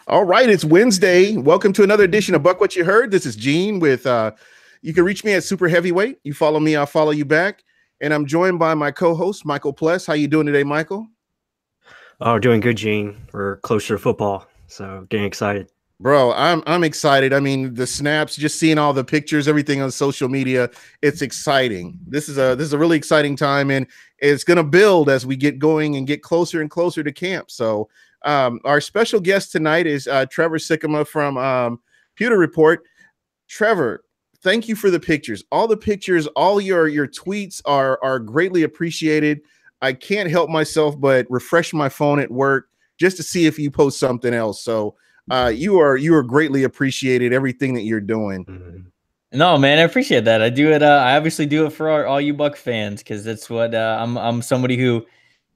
All right, it's Wednesday. Welcome to another edition of Buck What You Heard. This is Gene with you can reach me at Super Heavyweight. You follow me, I'll follow you back. And I'm joined by my co-host, Michael Pless. How you doing today, Michael? Oh, doing good, Gene. We're closer to football, so getting excited. Bro, I'm excited. I mean, the snaps, just seeing all the pictures, everything on social media, it's exciting. This is a really exciting time, and it's going to build as we get going and get closer and closer to camp. So, our special guest tonight is Trevor Sikkema from Pewter Report. Trevor, thank you for the pictures. All the pictures, all your tweets are greatly appreciated. I can't help myself but refresh my phone at work just to see if you post something else. So. You are greatly appreciated, everything that you're doing. No, man, I appreciate that. I do it. I obviously do it for all you Buck fans, because that's what I'm somebody who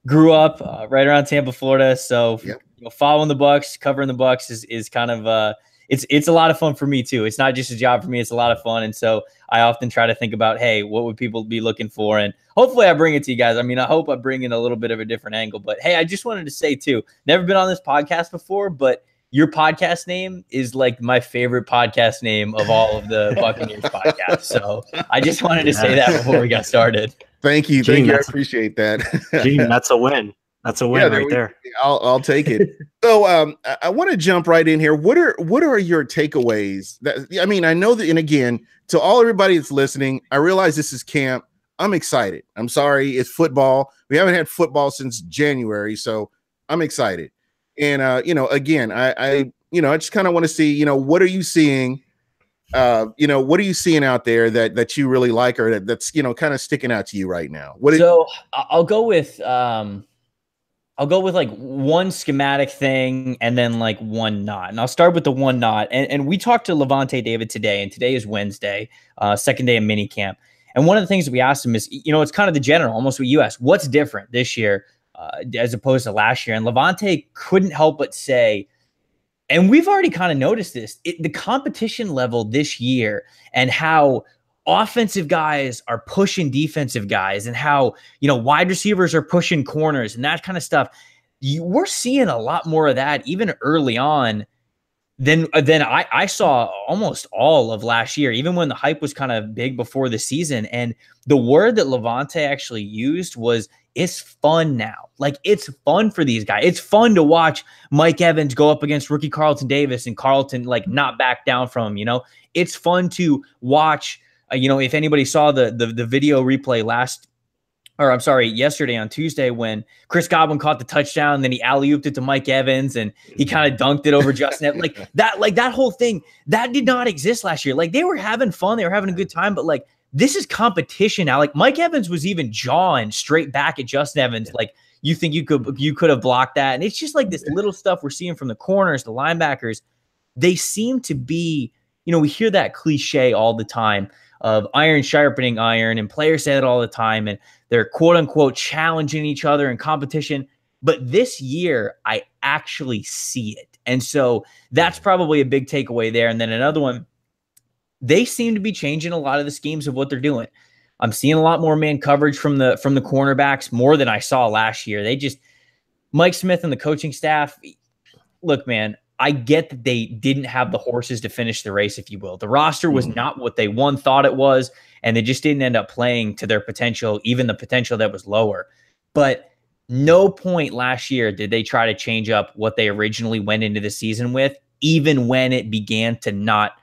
grew up right around Tampa, Florida. So Yep. Following the Bucks, covering the Bucks is kind of it's a lot of fun for me too. It's not just a job for me; it's a lot of fun. And so I often try to think about, hey, what would people be looking for? And hopefully I bring it to you guys. I mean, I hope I bring in a little bit of a different angle. But hey, I just wanted to say too, never been on this podcast before, but your podcast name is like my favorite podcast name of all of the Buccaneers podcasts. So I just wanted to say that before we got started. Thank you. Gene, Thank you. I appreciate that. Gene, that's a win. That's a win right there. I'll take it. So I want to jump right in here. What are your takeaways? I mean, I know that, and again, to everybody that's listening, I realize this is camp. I'm excited. I'm sorry, it's football. We haven't had football since January, so I'm excited. And again, I just kind of want to see, what are you seeing? What are you seeing out there that you really like, or that's kind of sticking out to you right now? I'll go with like one schematic thing and then like one not. And I'll start with the one not. And we talked to Levante David today, and today is Wednesday, second day of mini camp. And one of the things that we asked him is, it's kind of the general, almost what you asked, what's different this year as opposed to last year. And Levante couldn't help but say, and we've already kind of noticed this, the competition level this year and how offensive guys are pushing defensive guys and how, wide receivers are pushing corners and that kind of stuff. We're seeing a lot more of that even early on than I saw almost all of last year, even when the hype was kind of big before the season. And the word that Levante actually used was, it's fun now. Like, it's fun for these guys. It's fun to watch Mike Evans go up against rookie Carlton Davis and Carlton like not back down from him. It's fun to watch. If anybody saw the video replay yesterday on Tuesday, when Chris Godwin caught the touchdown, and then he alley-ooped it to Mike Evans and he kind of dunked it over Justin Evans. That whole thing, that did not exist last year. Like, they were having fun, they were having a good time, but like, this is competition now. Like, Mike Evans was even jawing straight back at Justin Evans. Like, you think you could have blocked that. And it's just like this little stuff we're seeing from the corners, the linebackers. They seem to be, we hear that cliche all the time of iron sharpening iron, and players say it all the time, and they're quote unquote challenging each other in competition. But this year, I actually see it. And so that's probably a big takeaway there. And then another one, they seem to be changing a lot of the schemes of what they're doing. I'm seeing a lot more man coverage from the cornerbacks, more than I saw last year. Mike Smith and the coaching staff, look, man, I get that they didn't have the horses to finish the race, if you will. The roster was not what they thought it was, and they just didn't end up playing to their potential, even the potential that was lower. But no point last year did they try to change up what they originally went into the season with, even when it began to not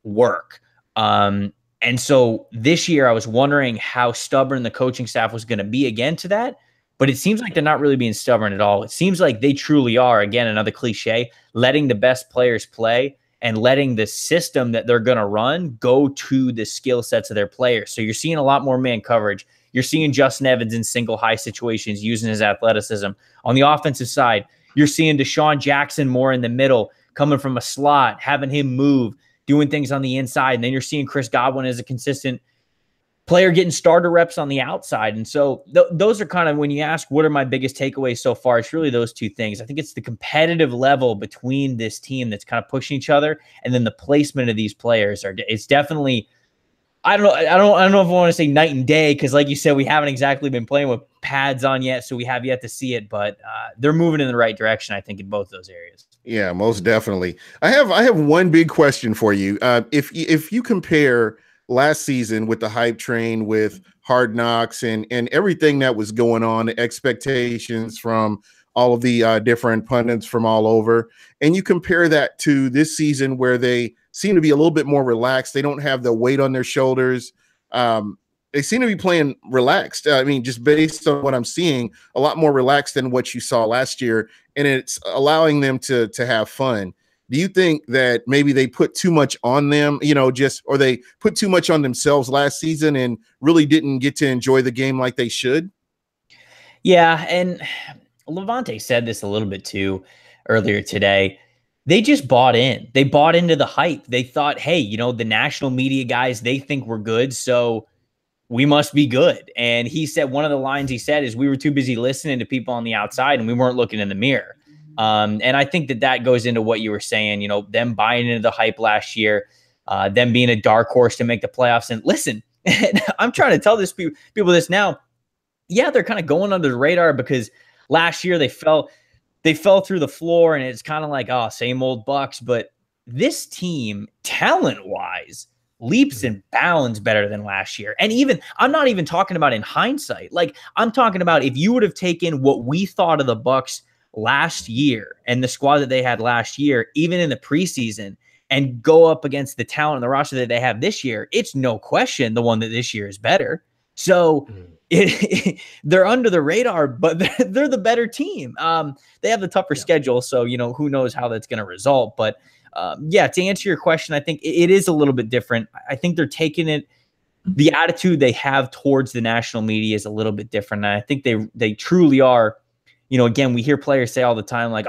work. And so this year I was wondering how stubborn the coaching staff was going to be again to that, but it seems like they're not really being stubborn at all. It seems like they truly are, again, another cliche, letting the best players play and letting the system that they're going to run go to the skill sets of their players. So you're seeing a lot more man coverage. You're seeing Justin Evans in single high situations using his athleticism. On the offensive side, you're seeing Deshaun Jackson more in the middle, coming from a slot, having him move, doing things on the inside. And then you're seeing Chris Godwin as a consistent player getting starter reps on the outside. And so those are kind of, when you ask what are my biggest takeaways so far, it's really those two things. I think it's the competitive level between this team that's kind of pushing each other, and then the placement of these players it's definitely I don't know. I don't know if I want to say night and day, because like you said, we haven't exactly been playing with pads on yet, so we have yet to see it. But they're moving in the right direction, I think, in both those areas. Yeah, most definitely. I have one big question for you. If you compare last season with the hype train, with Hard Knocks, and everything that was going on, the expectations from all of the different pundits from all over, and you compare that to this season where they seem to be a little bit more relaxed. They don't have the weight on their shoulders. They seem to be playing relaxed. I mean, just based on what I'm seeing, a lot more relaxed than what you saw last year, and it's allowing them to have fun. Do you think that maybe they put too much on them, or they put too much on themselves last season and really didn't get to enjoy the game like they should? Yeah, and Levante said this a little bit too earlier today. They just bought in. They bought into the hype. They thought, hey, the national media guys, they think we're good, so we must be good. And he said, one of the lines he said is, we were too busy listening to people on the outside and we weren't looking in the mirror. And I think that goes into what you were saying, them buying into the hype last year, them being a dark horse to make the playoffs. And listen, I'm trying to tell people this now. Yeah, they're kind of going under the radar because last year they fell through the floor, and it's kind of like, oh, same old Bucks. But this team, talent-wise, leaps and bounds better than last year. And I'm not even talking about in hindsight. Like, I'm talking about if you would have taken what we thought of the Bucks last year and the squad that they had last year, even in the preseason, and go up against the talent and the roster that they have this year, it's no question the one that this year is better. So they're under the radar, but they're the better team. They have the tougher schedule, so who knows how that's going to result. But yeah, to answer your question, I think it is a little bit different. I think they're taking it. The attitude they have towards the national media is a little bit different, and I think they truly are. Again, we hear players say all the time, like,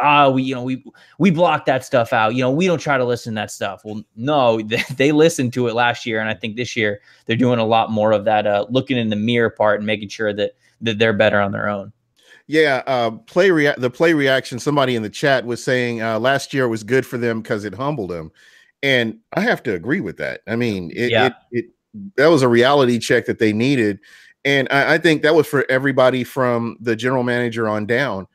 we block that stuff out. We don't try to listen to that stuff. Well, no, they listened to it last year. And I think this year they're doing a lot more of that, looking in the mirror part and making sure that they're better on their own. Yeah. The play reaction. Somebody in the chat was saying last year was good for them because it humbled them. And I have to agree with that. I mean, that was a reality check that they needed. And I think that was for everybody from the general manager on down.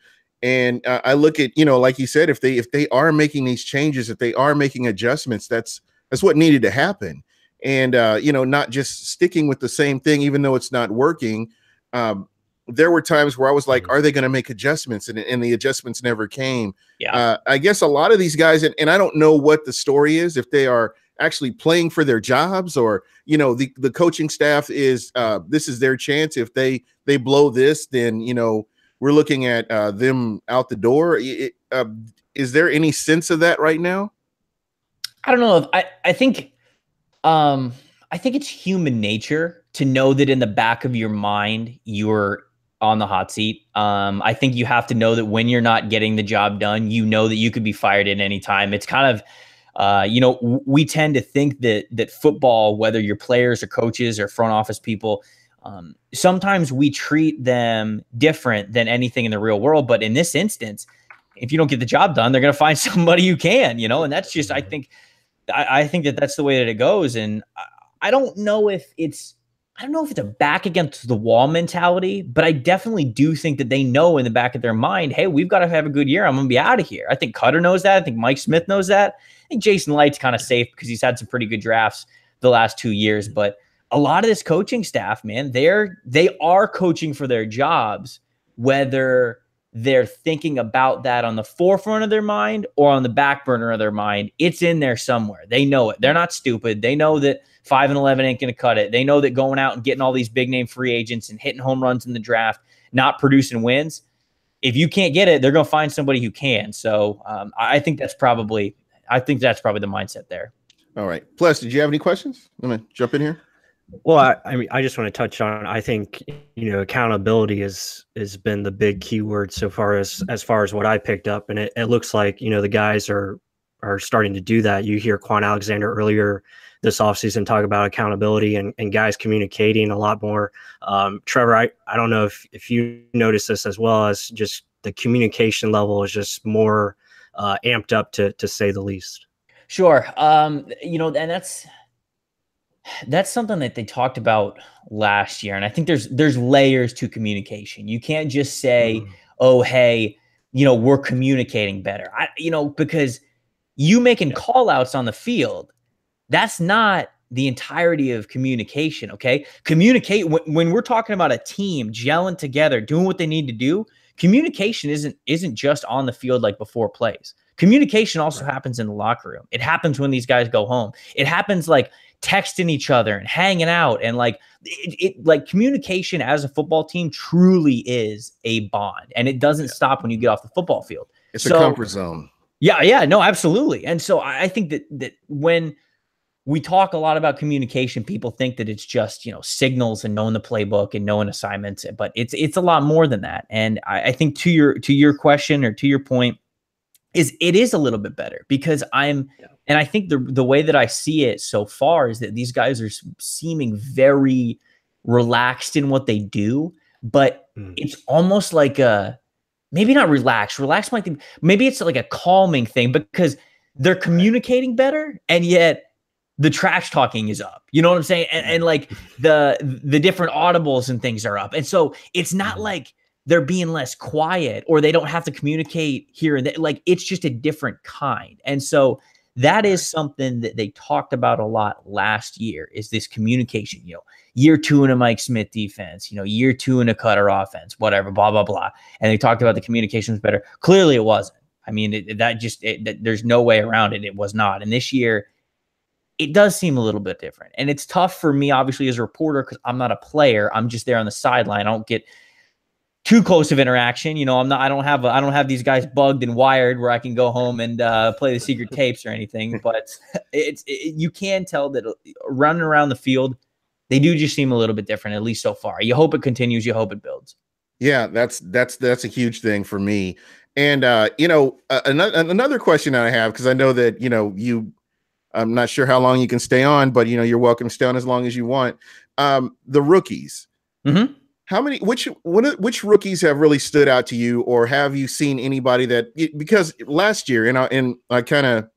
And I look at, like you said, if they are making these changes, if they are making adjustments, that's what needed to happen. And, not just sticking with the same thing, even though it's not working. There were times where I was like, are they going to make adjustments? And the adjustments never came. Yeah. I guess a lot of these guys, and I don't know what the story is, if they are actually playing for their jobs, or the coaching staff is this is their chance. If they blow this, then we're looking at them out the door. Is there any sense of that right now? I don't know. I think it's human nature to know that in the back of your mind you're on the hot seat. I think you have to know that when you're not getting the job done, that you could be fired at any time. It's kind of we tend to think that football, whether you're players or coaches or front office people, sometimes we treat them different than anything in the real world. But in this instance, if you don't get the job done, they're going to find somebody who can, and that's just, I think that's the way that it goes. And I don't know if it's a back against the wall mentality, but I definitely do think that they know in the back of their mind, hey, we've got to have a good year. I'm going to be out of here. I think Cutter knows that. I think Mike Smith knows that. I think Jason Light's kind of safe because he's had some pretty good drafts the last 2 years. But a lot of this coaching staff, man, they are coaching for their jobs, whether they're thinking about that on the forefront of their mind or on the back burner of their mind. It's in there somewhere. They know it. They're not stupid. They know that 5-11 ain't going to cut it. They know that going out and getting all these big name free agents and hitting home runs in the draft, not producing wins, if you can't get it, they're going to find somebody who can. So I think that's probably the mindset there. All right. Plus, did you have any questions? I'm going to jump in here. Well, I just want to touch on, I think, accountability has been the big keyword so far as what I picked up. And it looks like, the guys are starting to do that. You hear Quan Alexander earlier this offseason talk about accountability and guys communicating a lot more. Trevor, I don't know if you notice this as well, as just the communication level is just more amped up to say the least. Sure. And That's something that they talked about last year. And I think there's layers to communication. You can't just say, oh, hey, we're communicating better. Because you making call outs on the field, that's not the entirety of communication. Okay. Communicate when we're talking about a team gelling together, doing what they need to do. Communication isn't just on the field like before plays. Communication also happens in the locker room. It happens when these guys go home. It happens like texting each other and hanging out, and like like communication as a football team truly is a bond, and it doesn't stop when you get off the football field. It's a comfort zone. Yeah, no, absolutely. And so I think that when we talk a lot about communication, people think that it's just, signals and knowing the playbook and knowing assignments, but it's a lot more than that. And I think to your question, or to your point, it is a little bit better, because and I think the way that I see it so far is that these guys are seeming very relaxed in what they do, but it's almost like maybe not relaxed. Relaxed might think, maybe it's like a calming thing, because they're communicating better, and yet the trash talking is up. You know what I'm saying? And like the different audibles and things are up. And so it's not like they're being less quiet, or they don't have to communicate here and there. Like, it's just a different kind. And so that is something that they talked about a lot last year, is this communication, year 2 in a Mike Smith defense, year 2 in a Cutter offense, whatever, blah, blah, blah. And they talked about the communication was better. Clearly it wasn't. I mean, there's no way around it. It was not. And this year, it does seem a little bit different. And it's tough for me, obviously, as a reporter, because I'm not a player. I'm just there on the sideline. I don't get too close of interaction. I don't have these guys bugged and wired where I can go home and play the secret tapes or anything. But you can tell that running around the field, they do just seem a little bit different, at least so far. You hope it continues. You hope it builds. Yeah, that's a huge thing for me. And another question I have, because I know that I'm not sure how long you can stay on, but you're welcome to stay on as long as you want. The rookies. Mm-hmm. Which rookies have really stood out to you, or have you seen anybody because last year, and I kind of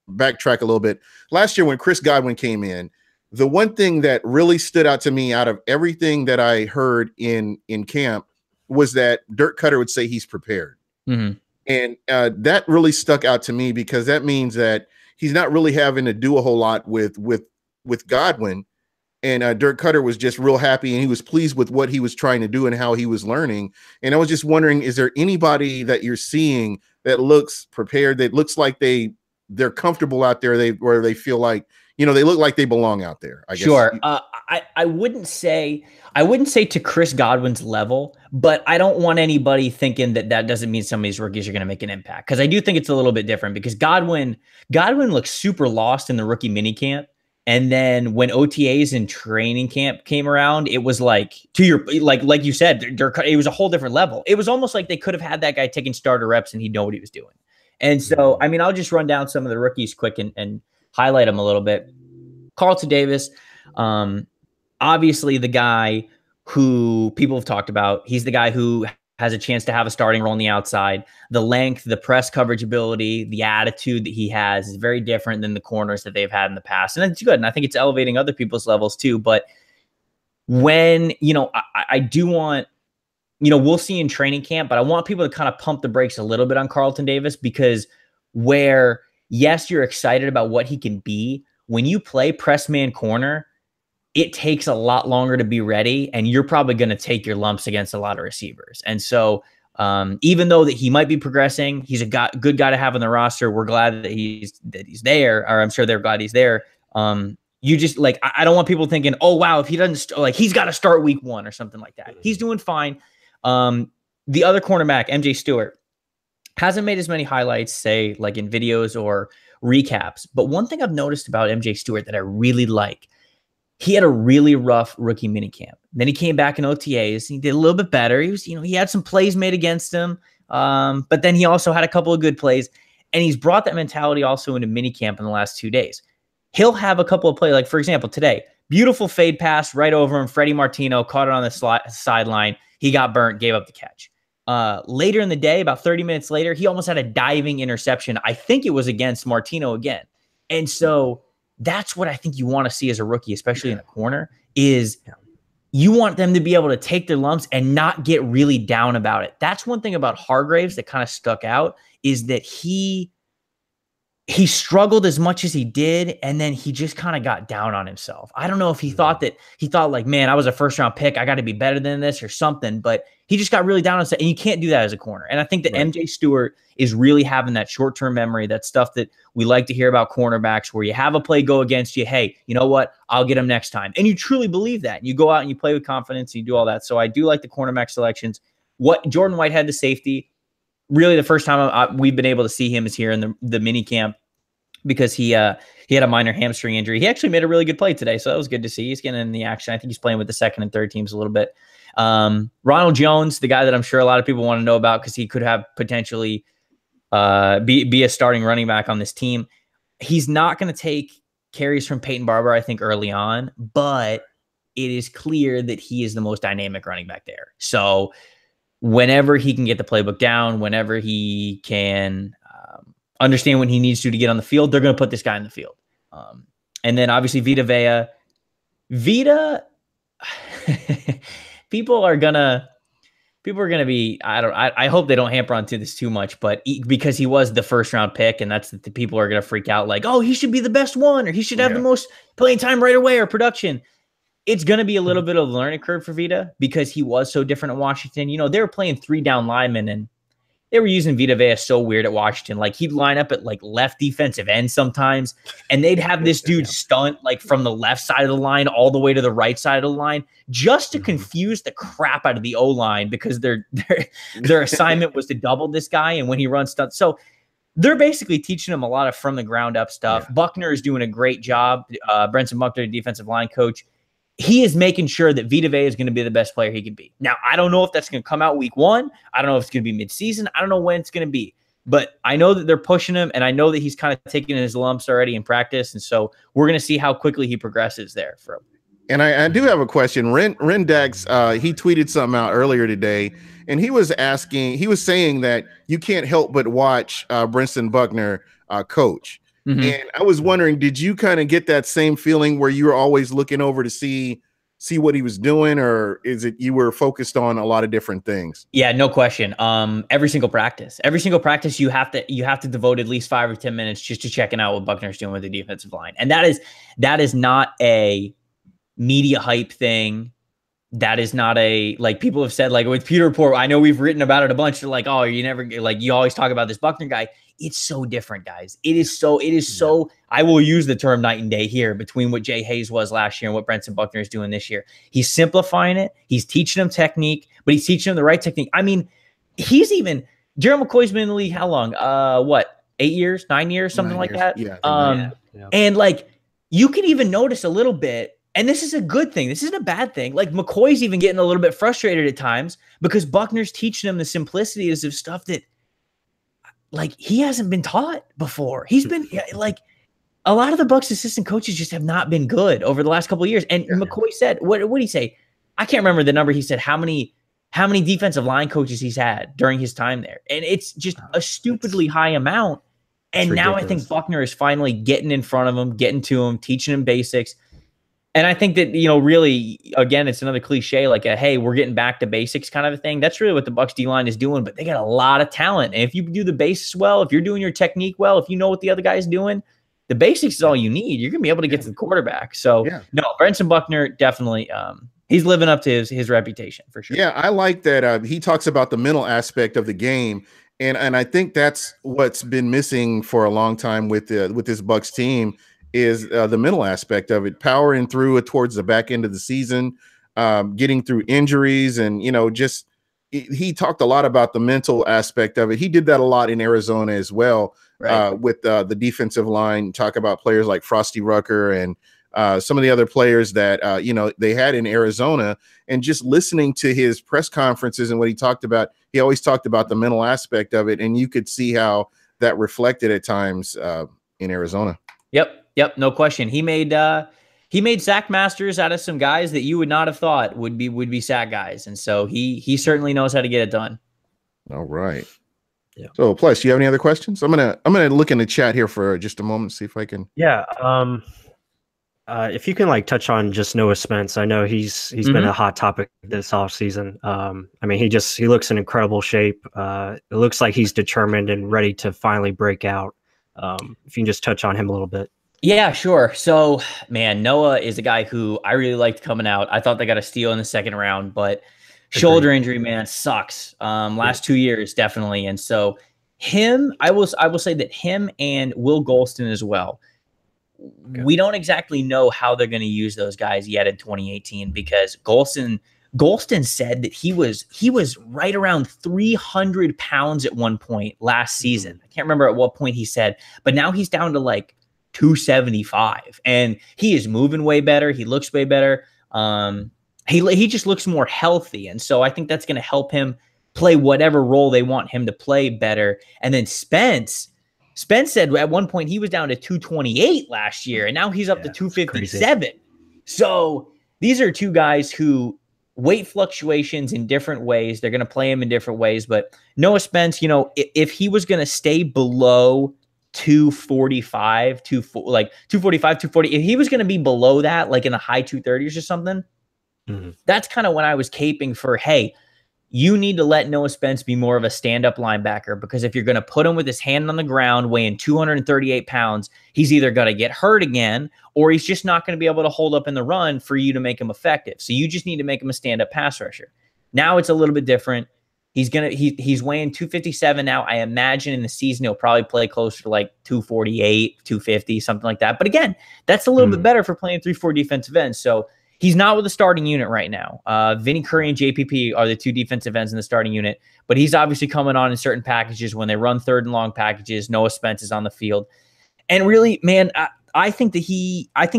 backtrack a little bit. Last year when Chris Godwin came in, the one thing that really stood out to me out of everything that I heard in camp was that Dirk Cutter would say he's prepared. Mm-hmm. And that really stuck out to me, because that means that he's not really having to do a whole lot with Godwin. And Dirk Cutter was just real happy, and he was pleased with what he was trying to do and how he was learning. And I was just wondering, is there anybody that you're seeing that looks prepared, that looks like they're comfortable out there, where they feel like, they look like they belong out there? I guess. Sure. I wouldn't say to Chris Godwin's level, but I don't want anybody thinking that doesn't mean some of these rookies are going to make an impact, because I do think it's a little bit different, because Godwin looks super lost in the rookie minicamp. And then when OTAs and training camp came around, it was like, like you said, it was a whole different level. It was almost like they could have had that guy taking starter reps and he'd know what he was doing. And so, I mean, I'll just run down some of the rookies quick and highlight them a little bit. Carlton Davis, obviously the guy who people have talked about. He's the guy who has a chance to have a starting role on the outside. The length, the press coverage ability, the attitude that he has is very different than the corners that they've had in the past. And it's good. And I think it's elevating other people's levels too. But when, I do want, we'll see in training camp, but I want people to kind of pump the brakes a little bit on Carlton Davis, because yes, you're excited about what he can be. When you play press man corner, it takes a lot longer to be ready, and you're probably going to take your lumps against a lot of receivers. And so even though that he might be progressing, he's a good guy to have on the roster. We're glad that he's there, or I'm sure they're glad he's there. You just I don't want people thinking, oh, wow, if he doesn't he's got to start week 1 or something like that. He's doing fine. The other cornerback, MJ Stewart, hasn't made as many highlights, say like in videos or recaps. But one thing I've noticed about MJ Stewart that I really like, he had a really rough rookie minicamp. Then he came back in OTAs. He did a little bit better. He was, he had some plays made against him. But then he also had a couple of good plays, and he's brought that mentality also into minicamp in the last 2 days. He'll have a couple of plays, like for example, today, beautiful fade pass right over him. Freddie Martino caught it on the sideline. He got burnt, gave up the catch. Later in the day, about 30 minutes later, he almost had a diving interception. I think it was against Martino again. And so That's what I think you want to see as a rookie, especially in a corner, is you want them to be able to take their lumps and not get really down about it. That's one thing about Hargraves that kind of stuck out, is that he struggled as much as he did, and then he just kind of got down on himself. I don't know if he thought like, man, I was a first round pick, I got to be better than this or something, but he just got really down on himself, and you can't do that as a corner. And I think that MJ Stewart is really having that short-term memory, that stuff that we like to hear about cornerbacks, where you have a play go against you. Hey, you know what? I'll get him next time. And you truly believe that. And you go out and you play with confidence and you do all that. So I do like the cornerback selections. What Jordan Whitehead, the safety, really the first time we've been able to see him is here in the mini camp, because he had a minor hamstring injury. He actually made a really good play today, so that was good to see. He's getting in the action. I think he's playing with the second and third teams a little bit. Ronald Jones, the guy that I'm sure a lot of people want to know about because he could have potentially be a starting running back on this team. He's not going to take carries from Peyton Barber, I think, early on, but it is clear that he is the most dynamic running back there. So whenever he can get the playbook down, whenever he can understand when he needs to get on the field, they're going to put this guy in the field. And then obviously Vita Vea. Vita, people are gonna be, I hope they don't hamper onto this too much, but because he was the first round pick, and that's the people are going to freak out like, oh, he should be the best one, or he should have the most playing time right away, or production. It's going to be a little bit of a learning curve for Vita, because he was so different at Washington. You know, they were playing 3 down linemen, and they were using Vita Vea so weird at Washington. Like, he'd line up at like left defensive end sometimes, and they'd have this dude stunt like from the left side of the line all the way to the right side of the line, just to confuse the crap out of the O-line, because their assignment was to double this guy, and when he runs stunts. So they're basically teaching him a lot of from the ground up stuff. Buckner is doing a great job. Brenson Buckner, defensive line coach, he is making sure that Vita Vea is going to be the best player he can be. Now, I don't know if that's going to come out week 1. I don't know if it's going to be mid-season. I don't know when it's going to be. But I know that they're pushing him, and I know that he's kind of taking his lumps already in practice. And so we're going to see how quickly he progresses there. And I do have a question. Rendax, he tweeted something out earlier today, and he was saying that you can't help but watch Brenson Buckner coach. Mm-hmm. And I was wondering, did you kind of get that same feeling where you were always looking over to see what he was doing, or is it you were focused on a lot of different things? Yeah, no question. Every single practice, you have to devote at least 5 or 10 minutes just to checking out what Buckner's doing with the defensive line. And that is not a media hype thing. That is not a, like, people have said, like with Pewter Report, I know we've written about it a bunch. They're like, oh, you always talk about this Buckner guy. It's so different, guys. It is so, I will use the term night and day here between what Jay Hayes was last year and what Brenson Buckner is doing this year. He's simplifying it. He's teaching them technique, but he's teaching them the right technique. I mean, Gerald McCoy's been in the league how long? 8 years, 9 years, something like that? Yeah. And like, you can even notice a little bit, and this is a good thing. This isn't a bad thing. Like, McCoy's even getting a little bit frustrated at times because Buckner's teaching him the simplicities of stuff that, like, he hasn't been taught before. He's been like, a lot of the Bucs assistant coaches just have not been good over the last couple of years. And McCoy said, what did he say? I can't remember the number. He said how many defensive line coaches he's had during his time there. And it's just a stupidly high amount. And now I think Buckner is finally getting in front of him, getting to him, teaching him basics. And I think that, really, again, it's another cliche, like hey, we're getting back to basics kind of a thing. That's really what the Bucs D-line is doing, but they got a lot of talent. And if you do the basics well, if you're doing your technique well, if you know what the other guy's doing, the basics is all you need. You're going to be able to get to the quarterback. So, no, Brenson Buckner, definitely, he's living up to his reputation for sure. Yeah, I like that. He talks about the mental aspect of the game. And I think that's what's been missing for a long time with this Bucs team is the mental aspect of it, powering through it towards the back end of the season, getting through injuries. And, just he talked a lot about the mental aspect of it. He did that a lot in Arizona as well, with the defensive line, talk about players like Frosty Rucker and some of the other players that, they had in Arizona. And just listening to his press conferences and what he talked about, he always talked about the mental aspect of it. And you could see how that reflected at times in Arizona. Yep, no question. He made sack masters out of some guys that you would not have thought would be sack guys, and so he certainly knows how to get it done. All right. Yeah. So, plus, you have any other questions? I'm gonna look in the chat here for just a moment, see if I can. Yeah. If you can like touch on just Noah Spence, I know he's been a hot topic this offseason. I mean, he looks in incredible shape. It looks like he's determined and ready to finally break out. If you can just touch on him a little bit. Yeah, sure. So, man, Noah is a guy who I really liked coming out. I thought they got a steal in the second round, but shoulder injury, man, sucks. Last 2 years, definitely. And so I will say that him and Will Golston as well. Okay. We don't exactly know how they're going to use those guys yet in 2018 because Golston said that he was right around 300 pounds at one point last season. I can't remember at what point he said, but now he's down to like 275, and he is moving way better. He looks way better. He just looks more healthy, and so I think that's going to help him play whatever role they want him to play better. And then Spence said at one point he was down to 228 last year, and now he's up to 257. So these are two guys who weight fluctuations in different ways. They're going to play him in different ways. But Noah Spence, if he was going to stay below 245, 240, if he was going to be below that, like in the high 230s or something, that's kind of when I was caping for, hey, you need to let Noah Spence be more of a stand-up linebacker, because if you're going to put him with his hand on the ground weighing 238 pounds, he's either going to get hurt again or he's just not going to be able to hold up in the run for you to make him effective. So you just need to make him a stand-up pass rusher. Now it's a little bit different. He's weighing 257 now. I imagine in the season he'll probably play closer to like 248, 250, something like that. But again, that's a little bit better for playing 3-4 defensive ends. So he's not with the starting unit right now. Vinny Curry and JPP are the two defensive ends in the starting unit, but he's obviously coming on in certain packages when they run third and long packages. Noah Spence is on the field. And really, man, I think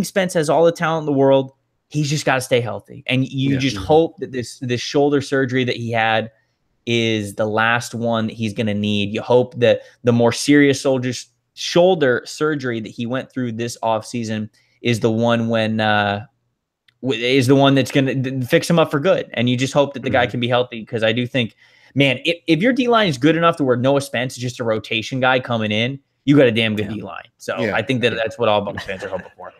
Spence has all the talent in the world. He's just got to stay healthy. And you just hope that this shoulder surgery that he had is the last one that he's going to need. You hope that the more serious shoulder surgery that he went through this offseason is the one that's going to fix him up for good. And you just hope that the guy can be healthy, because I do think, man, if your D-line is good enough to where Noah Spence is just a rotation guy coming in, you got a damn good D-line. So I think that's what all Bucs fans are hoping for.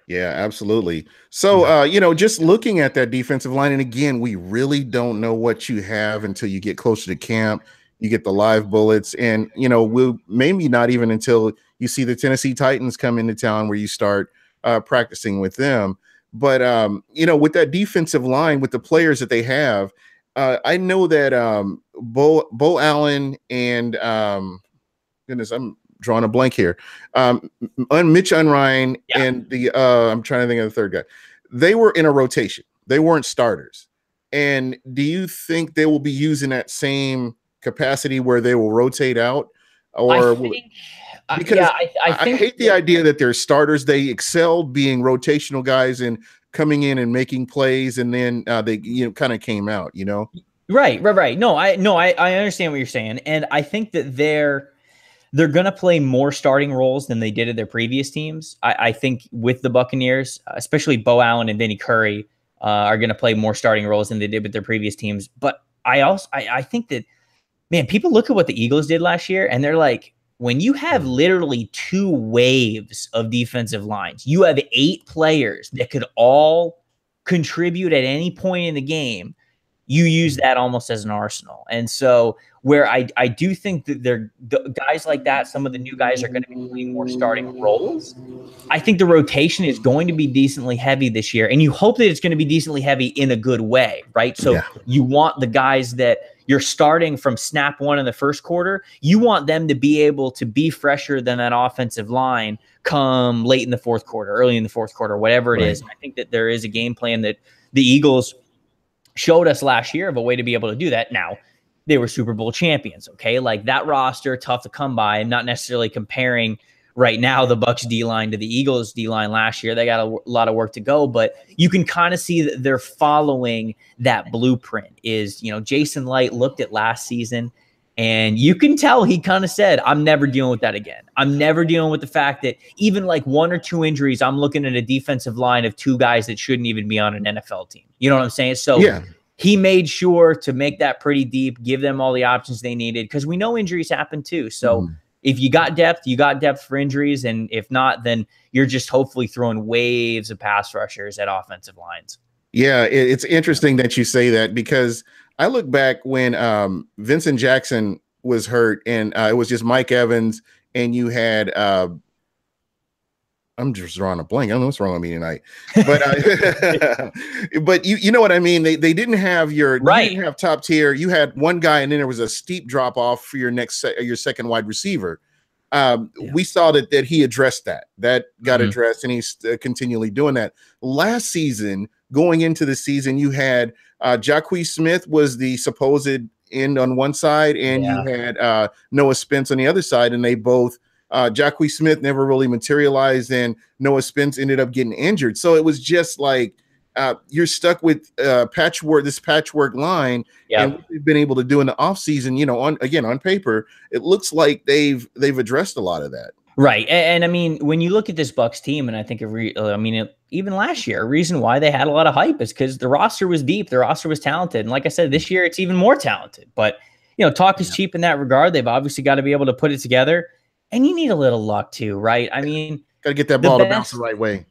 Yeah, absolutely. So, just looking at that defensive line, and again, we really don't know what you have until you get closer to camp. You get the live bullets, and, we'll maybe not even until you see the Tennessee Titans come into town where you start practicing with them. But, with that defensive line, with the players that they have, I know that Bo Allen and goodness, I'm drawing a blank here. Mitch Unrein and I'm trying to think of the third guy. They were in a rotation. They weren't starters. And do you think they will be using that same capacity where they will rotate out? Or I hate the idea that they're starters. They excelled being rotational guys and coming in and making plays, and then they kind of came out, Right. No, I understand what you're saying. And I think that they're going to play more starting roles than they did at their previous teams. I think with the Buccaneers, especially Bo Allen and Vinny Curry, are going to play more starting roles than they did with their previous teams. But I think that, man, people look at what the Eagles did last year, and they're like, when you have literally two waves of defensive lines, you have 8 players that could all contribute at any point in the game. You use that almost as an arsenal. And so where I do think that the guys like that, some of the new guys are going to be playing more starting roles. I think the rotation is going to be decently heavy this year, and you hope that it's going to be decently heavy in a good way, right? So you want the guys that you're starting from snap one in the first quarter, you want them to be able to be fresher than that offensive line come late in the fourth quarter, early in the fourth quarter, whatever it is. I think that there is a game plan that the Eagles showed us last year of a way to be able to do that. Now, they were Super Bowl champions, okay? Like, that roster, tough to come by. I'm not necessarily comparing right now the Bucs D-line to the Eagles D-line last year. They got a lot of work to go, but you can kind of see that they're following that blueprint. Jason Light looked at last season, and you can tell he kind of said, I'm never dealing with that again. I'm never dealing with the fact that even like 1 or 2 injuries, I'm looking at a defensive line of 2 guys that shouldn't even be on an NFL team. You know what I'm saying? So he made sure to make that pretty deep, give them all the options they needed, because we know injuries happen too. So if you got depth for injuries. And if not, then you're just hopefully throwing waves of pass rushers at offensive lines. Yeah, it's interesting that you say that, because I look back when Vincent Jackson was hurt, and it was just Mike Evans, and you had I'm just drawing a blank. I don't know what's wrong with me tonight, but but you know what I mean. They didn't have you didn't have top tier. You had one guy, and then there was a steep drop off for your second wide receiver. We saw that he addressed that got addressed, and he's continually doing that. Last season, going into the season, you had Jacquez Smith was the supposed end on one side, and you had Noah Spence on the other side, and they both Jacquez Smith never really materialized, and Noah Spence ended up getting injured. So it was just like you're stuck with this patchwork line. And what they've been able to do in the offseason, on paper, it looks like they've addressed a lot of that. Right. And I mean, when you look at this Bucs team, and I think even last year, a reason why they had a lot of hype is because the roster was deep, the roster was talented. And like I said, this year it's even more talented. But talk is cheap in that regard. They've obviously got to be able to put it together. And you need a little luck too, right? I mean, got to get that ball to bounce the right way.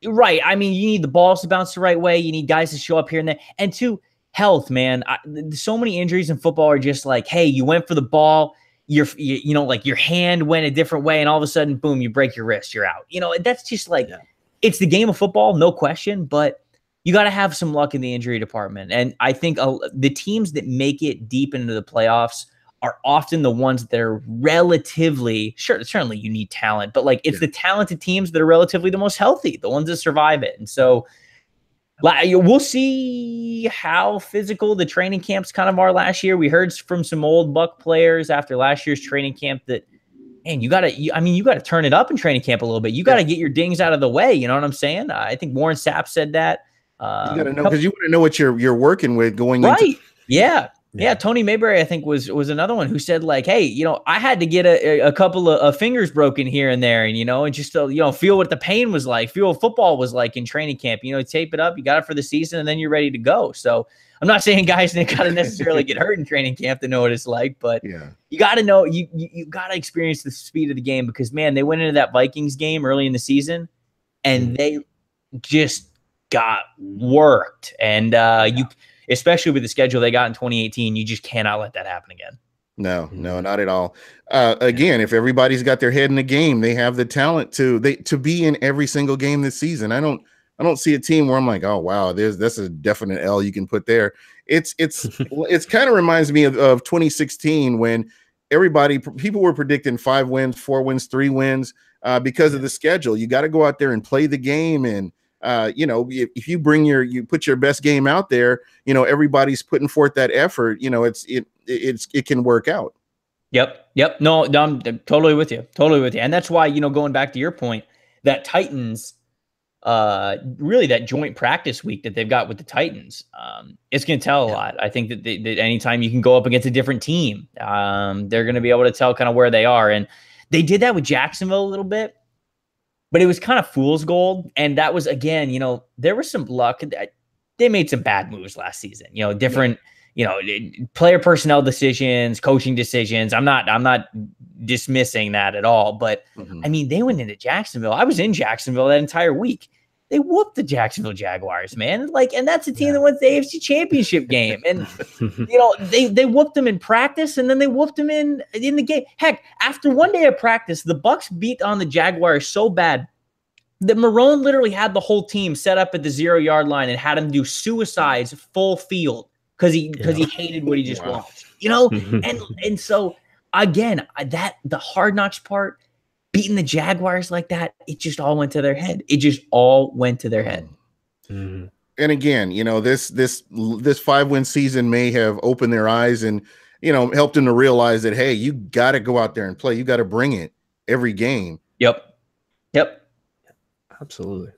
Right. I mean, you need the balls to bounce the right way. You need guys to show up here and there. And two, health, man. So many injuries in football are just like, hey, you went for the ball, like your hand went a different way, and all of a sudden, boom, you break your wrist, you're out. That's just like, it's the game of football, no question, but you got to have some luck in the injury department. And I think the teams that make it deep into the playoffs are often the ones that are relatively, certainly you need talent, but like it's the talented teams that are relatively the most healthy, the ones that survive it. And so we'll see how physical the training camps kind of are last year. We heard from some old Buck players after last year's training camp that, man, you got to turn it up in training camp a little bit. You got to get your dings out of the way. You know what I'm saying? I think Warren Sapp said that. You got to know, because you want to know what you're working with going into. Yeah, Tony Mayberry, I think, was another one who said, like, hey, I had to get a couple of fingers broken here and there, and and just feel what the pain was like, feel what football was like in training camp. Tape it up, you got it for the season, and then you're ready to go. So I'm not saying guys got to necessarily get hurt in training camp to know what it's like, but you got to know, you got to experience the speed of the game, because, man, they went into that Vikings game early in the season, and they just got worked, and especially with the schedule they got in 2018, you just cannot let that happen again. No, not at all. Again, if everybody's got their head in the game, they have the talent to be in every single game this season. I don't see a team where I'm like, oh wow, that's a definite L you can put there. It's kind of reminds me of 2016, when people were predicting 5 wins, 4 wins, 3 wins because of the schedule. You got to go out there and play the game, and if you put your best game out there, everybody's putting forth that effort, it can work out. Yep. No, I'm totally with you. And that's why, going back to your point, that Titans, really that joint practice week that they've got with the Titans, it's going to tell a lot. I think that anytime you can go up against a different team, they're going to be able to tell kind of where they are. And they did that with Jacksonville a little bit, but it was kind of fool's gold. And that was, again, there was some luck. They made some bad moves last season, different, player personnel decisions, coaching decisions. I'm not dismissing that at all. But I mean, they went into Jacksonville. I was in Jacksonville that entire week. They whooped the Jacksonville Jaguars, man. And that's a team that went to the AFC Championship game. And, they whooped them in practice, and then they whooped them in the game. Heck, after one day of practice, the Bucs beat on the Jaguars so bad that Marrone literally had the whole team set up at the 0-yard line and had them do suicides full field because he hated what he just watched, And so, again, the Hard Knocks part, beating the Jaguars like that, it just all went to their head. Mm-hmm. And again, this 5-win season may have opened their eyes and, helped them to realize that, hey, you got to go out there and play. You got to bring it every game. Yep. Absolutely.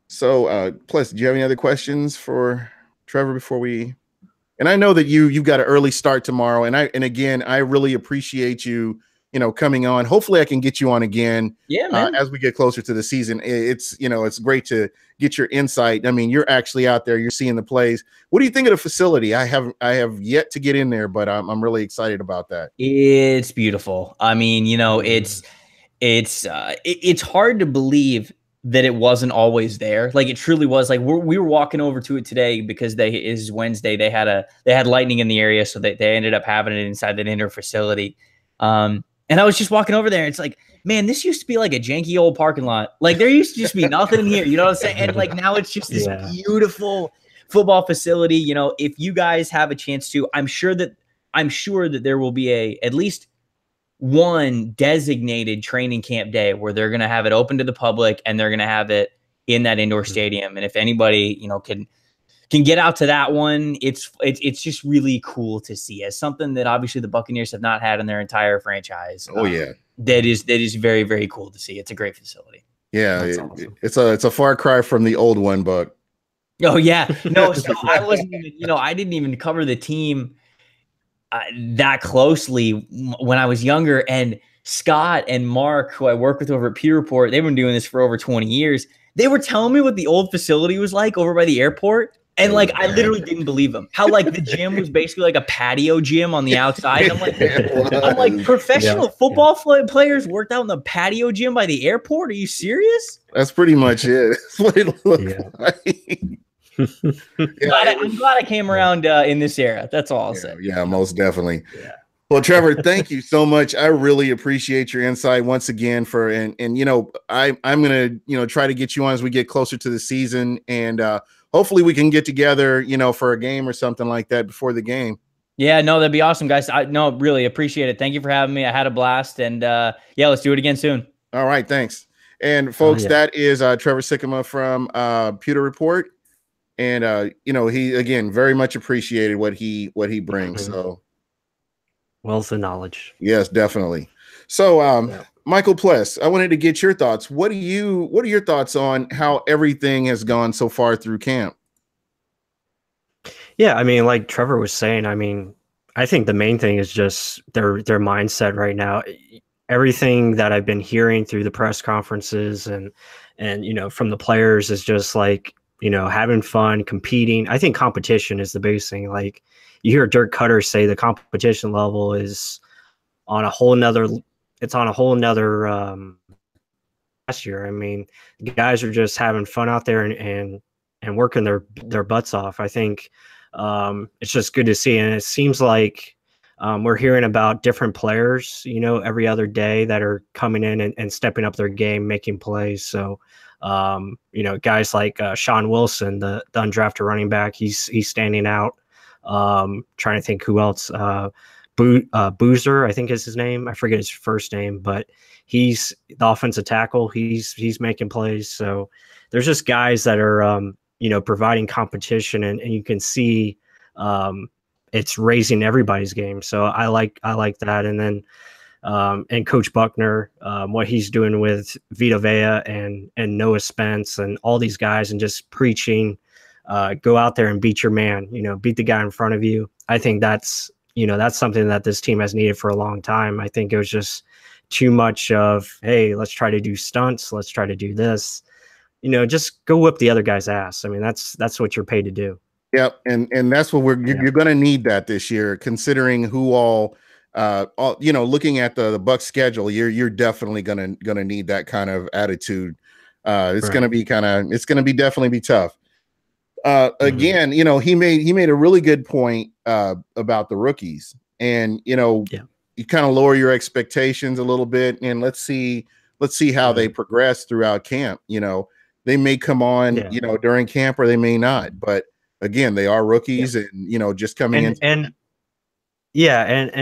So, plus, do you have any other questions for Trevor before we? And I know that you've got an early start tomorrow, and again, I really appreciate you coming on. Hopefully I can get you on again. Yeah, man. As we get closer to the season. It's it's great to get your insight. I mean, you're actually out there, you're seeing the plays. What do you think of the facility? I have yet to get in there, but I'm really excited about that. It's beautiful. I mean, it's hard to believe that it wasn't always there. Like, it truly was. Like, we were walking over to it today because is Wednesday. They had lightning in the area, so they ended up having it inside that inner facility. And I was just walking over there, and it's like, man, this used to be like a janky old parking lot. Like, there used to just be nothing in here. You know what I'm saying? And like, now it's just this beautiful football facility. If you guys have a chance to, I'm sure that there will be at least one designated training camp day where they're going to have it open to the public, and they're going to have it in that indoor stadium. And if anybody, can get out to that one, it's just really cool to see, as something that obviously the Buccaneers have not had in their entire franchise. Oh yeah. That is very, very cool to see. It's a great facility. Yeah. Awesome. It's a far cry from the old one, Buck. Oh yeah. No, so I wasn't even, I didn't even cover the team that closely when I was younger. And Scott and Mark, who I work with over at Pewter Report, they've been doing this for over 20 years. They were telling me what the old facility was like over by the airport. And like, I literally didn't believe them. How like the gym was basically like a patio gym on the outside. I'm like, professional football players worked out in the patio gym by the airport. Are you serious? That's pretty much it. That's what it looked like. I'm glad I came around in this era. That's all I'll say. Yeah, most definitely. Yeah. Well, Trevor, thank you so much. I really appreciate your insight once again I'm going to, try to get you on as we get closer to the season, and hopefully we can get together, for a game or something like that before the game. Yeah, no, that'd be awesome, guys. Really appreciate it. Thank you for having me. I had a blast, and let's do it again soon. All right. Thanks. And folks, that is Trevor Sikkema from Pewter Report. And, he, again, very much appreciated what he brings. So wealth of knowledge. Yes, definitely. So, Michael Pless, I wanted to get your thoughts. What are your thoughts on how everything has gone so far through camp? Yeah, I mean, like Trevor was saying, I mean, I think the main thing is just their mindset right now. Everything that I've been hearing through the press conferences and from the players is just like, having fun, competing. I think competition is the biggest thing. Like, you hear Dirk Cutter say the competition level is on a whole nother last year. I mean, the guys are just having fun out there and working their butts off. I think it's just good to see. And it seems like we're hearing about different players, every other day that are coming in and stepping up their game, making plays. So, guys like Sean Wilson, the undrafted running back, he's standing out. Trying to think who else. Boozer, I think is his name. I forget his first name, but he's the offensive tackle. He's making plays. So there's just guys that are, providing competition, and you can see it's raising everybody's game. So I like that. And then and Coach Buckner, what he's doing with Vita Vea and Noah Spence and all these guys, and just preaching, go out there and beat your man, beat the guy in front of you. I think that's something that this team has needed for a long time. I think it was just too much of, hey, let's try to do stunts. Let's try to do this, just go whip the other guy's ass. I mean, that's what you're paid to do. Yep. And that's what you're going to need that this year, considering who all looking at the Bucs schedule, you're definitely going to need that kind of attitude. It's going to definitely be tough. Again, he made a really good point about the rookies, and you kind of lower your expectations a little bit, and let's see how they progress throughout camp. They may come on, during camp, or they may not. But again, they are rookies, and just coming in. And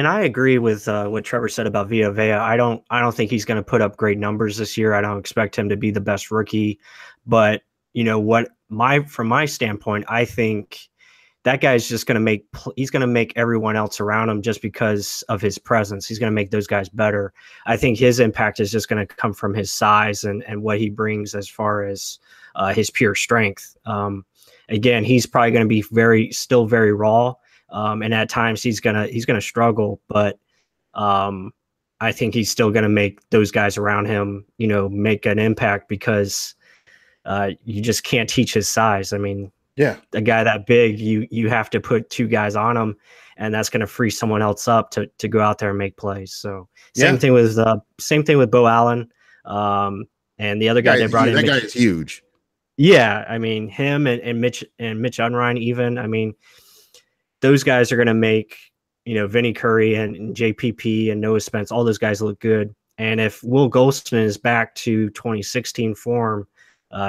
I agree with what Trevor said about Vita Vea. I don't think he's going to put up great numbers this year. I don't expect him to be the best rookie, but from my standpoint, I think that guy's just going to make everyone else around him, just because of his presence. He's going to make those guys better. I think his impact is just going to come from his size and what he brings as far as his pure strength. Again, he's probably going to be still very raw. And at times he's gonna struggle, but I think he's still going to make those guys around him, make an impact because you just can't teach his size. I mean, yeah, a guy that big, you have to put 2 guys on him, and that's going to free someone else up to go out there and make plays. So same thing with Bo Allen, and the other guy they brought in. That guy is huge. Yeah, I mean him and Mitch Unrein even. I mean, those guys are going to make Vinny Curry and JPP and Noah Spence, all those guys look good. And if Will Golston is back to 2016 form,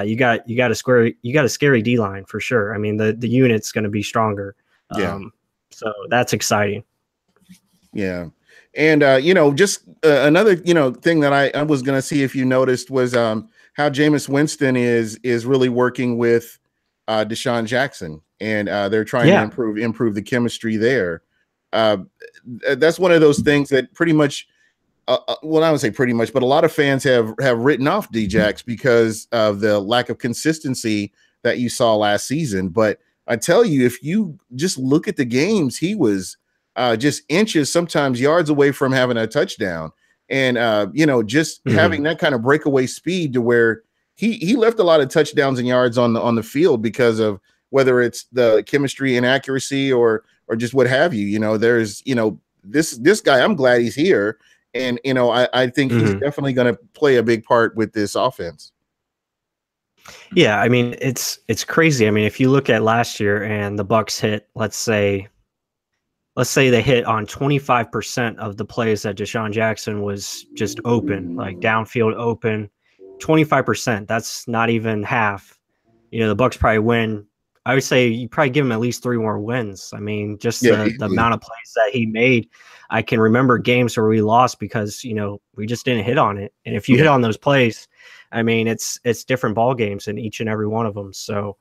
you got a scary D line for sure. I mean, the unit's going to be stronger. So that's exciting. Yeah. And, just another, thing that I was going to see if you noticed was how Jameis Winston is really working with Deshaun Jackson, and they're trying to improve the chemistry there. That's one of those things that pretty much, well, I would say pretty much, but a lot of fans have written off Djax because of the lack of consistency that you saw last season. But I tell you, if you just look at the games, he was just inches, sometimes yards away from having a touchdown. And, just having that kind of breakaway speed to where he left a lot of touchdowns and yards on the field because of whether it's the chemistry and accuracy or just what have you. There's, this guy, I'm glad he's here. And, I think he's definitely going to play a big part with this offense. Yeah, I mean, it's crazy. I mean, if you look at last year and the Bucs hit, let's say they hit on 25% of the plays that Deshaun Jackson was just open, like downfield open, 25%. That's not even half. The Bucs probably win. I would say you probably give him at least 3 more wins. I mean, just the amount of plays that he made. I can remember games where we lost because, we just didn't hit on it. And if you hit on those plays, I mean, it's different ball games in each and every one of them. So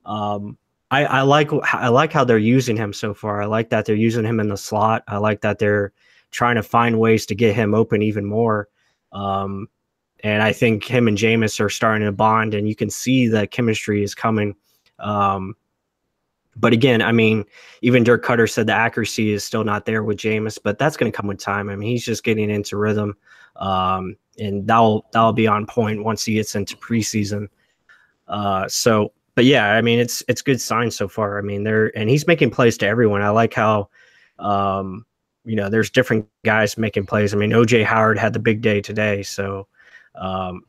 I like how they're using him so far. I like that they're using him in the slot. I like that they're trying to find ways to get him open even more. And I think him and Jameis are starting to bond, and you can see the chemistry is coming. But again, I mean, even Dirk Cutter said the accuracy is still not there with Jameis, but that's going to come with time. I mean, he's just getting into rhythm, and that'll be on point once he gets into preseason. But yeah, I mean, it's good signs so far. I mean, and he's making plays to everyone. I like how, there's different guys making plays. I mean, OJ Howard had the big day today. So, and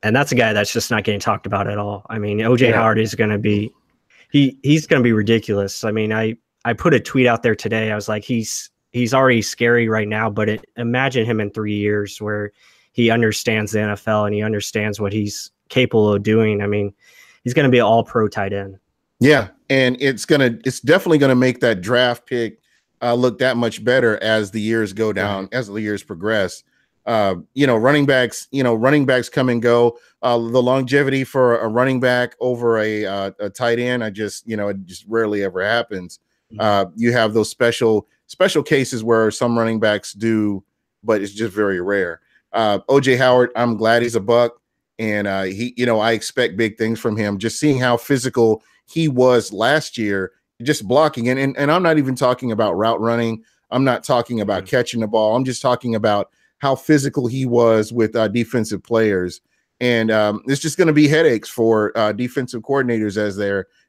that's a guy that's just not getting talked about at all. I mean, OJ Howard is going to be, he's going to be ridiculous. I mean, I put a tweet out there today. I was like, he's already scary right now, but imagine him in 3 years where he understands the NFL and he understands what he's capable of doing. I mean, he's going to be an all-pro tight end. Yeah, and it's definitely going to make that draft pick look that much better as the years go down, as the years progress. Running backs come and go. The longevity for a running back over a tight end, it just rarely ever happens. You have those special cases where some running backs do, but it's just very rare. OJ Howard, I'm glad he's a Buck. And I expect big things from him. Just seeing how physical he was last year, just blocking. And I'm not even talking about route running. I'm not talking about catching the ball. I'm just talking about how physical he was with defensive players. And it's just going to be headaches for defensive coordinators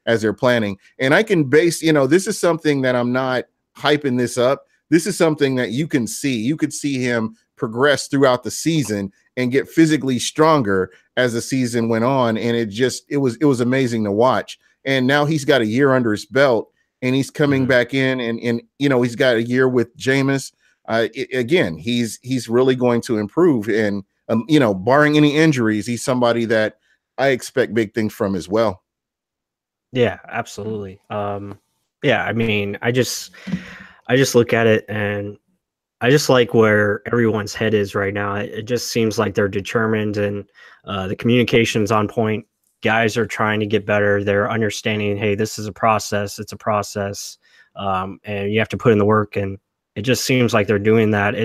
as they're planning. And I can base, this is something that I'm not hyping this up. This is something that you can see. You could see him progress throughout the season and get physically stronger as the season went on. And it was amazing to watch. And now he's got a year under his belt and he's coming back in and he's got a year with Jameis. Again, he's really going to improve. And, barring any injuries, he's somebody that I expect big things from as well. Yeah, absolutely. I mean, I just look at it and I just like where everyone's head is right now. It just seems like they're determined and the communication's on point. Guys are trying to get better. They're understanding, hey, this is a process. It's a process. And you have to put in the work. And it just seems like they're doing that.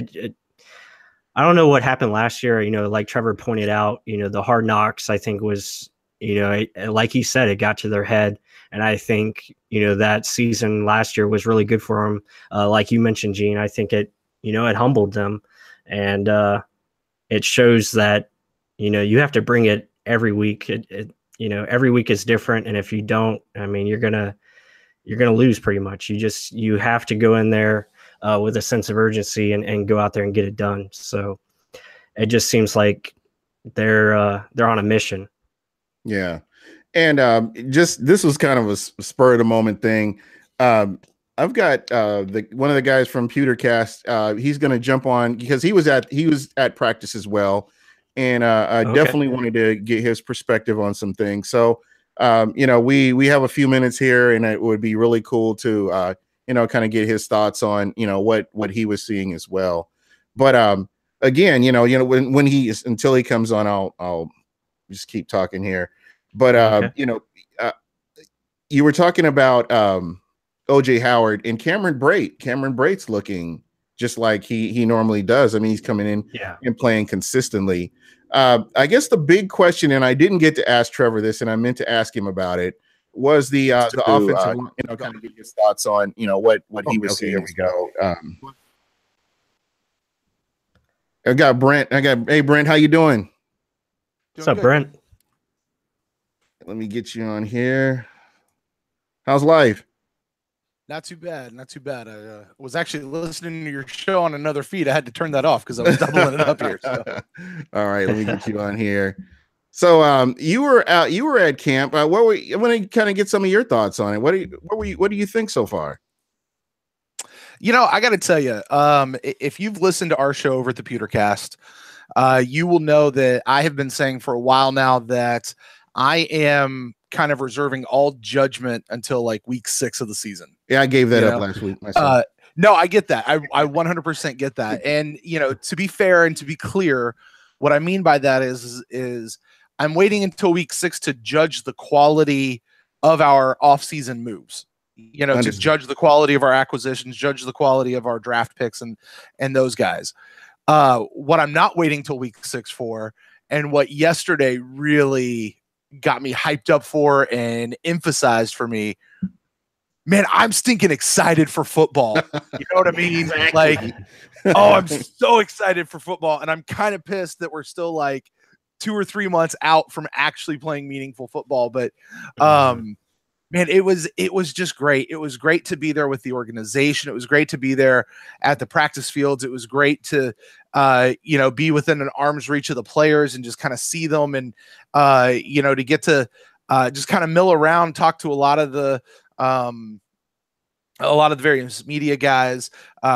I don't know what happened last year. Like Trevor pointed out, the hard knocks, I think was, like he said, it got to their head. And I think, that season last year was really good for them. Like you mentioned, Gene, I think it humbled them. and it shows that you have to bring it every week. Every week is different, and if you don't, I mean, you're gonna lose pretty much. You have to go in there with a sense of urgency and go out there and get it done. So it just seems like they're on a mission. Yeah. And this was kind of a spur of the moment thing. I've got one of the guys from Pewter Cast. He's going to jump on because he was at practice as well, and I definitely wanted to get his perspective on some things. So we have a few minutes here, and it would be really cool to kind of get his thoughts on what he was seeing as well. But again, when until he comes on, I'll just keep talking here. But you were talking about OJ Howard and Cameron Brate. Cameron Brate's looking just like he normally does. I mean, he's coming in and playing consistently. I guess the big question, and I didn't get to ask Trevor this, and I meant to ask him about it, was the offensive line, kind of get his thoughts on what he was seeing. Here we go. I got Brent. Hey Brent, how you doing? What's up, Brent? Let me get you on here. How's life? Not too bad. Not too bad. I was actually listening to your show on another feed. I had to turn that off because I was doubling it up here. So. All right, let me get you on here. So you were at camp. I want to kind of get some of your thoughts on it. What do you think so far? I got to tell you, if you've listened to our show over at the Pewter Cast, you will know that I have been saying for a while now that I am kind of reserving all judgment until like week 6 of the season. Yeah, I gave that up last week myself. No, I get that. I 100% get that. And, to be fair and to be clear, what I mean by that is I'm waiting until week 6 to judge the quality of our offseason moves, to judge the quality of our acquisitions, judge the quality of our draft picks and those guys. What I'm not waiting till week 6 for, and what yesterday really got me hyped up for and emphasized for me, man, I'm stinking excited for football. You know what I mean? Exactly. Like, I'm so excited for football. And I'm kind of pissed that we're still like 2 or 3 months out from actually playing meaningful football. But, man, it was just great. It was great to be there with the organization. It was great to be there at the practice fields. It was great to, be within an arm's reach of the players and just kind of see them and, to get to just kind of mill around, talk to a lot of the various media guys,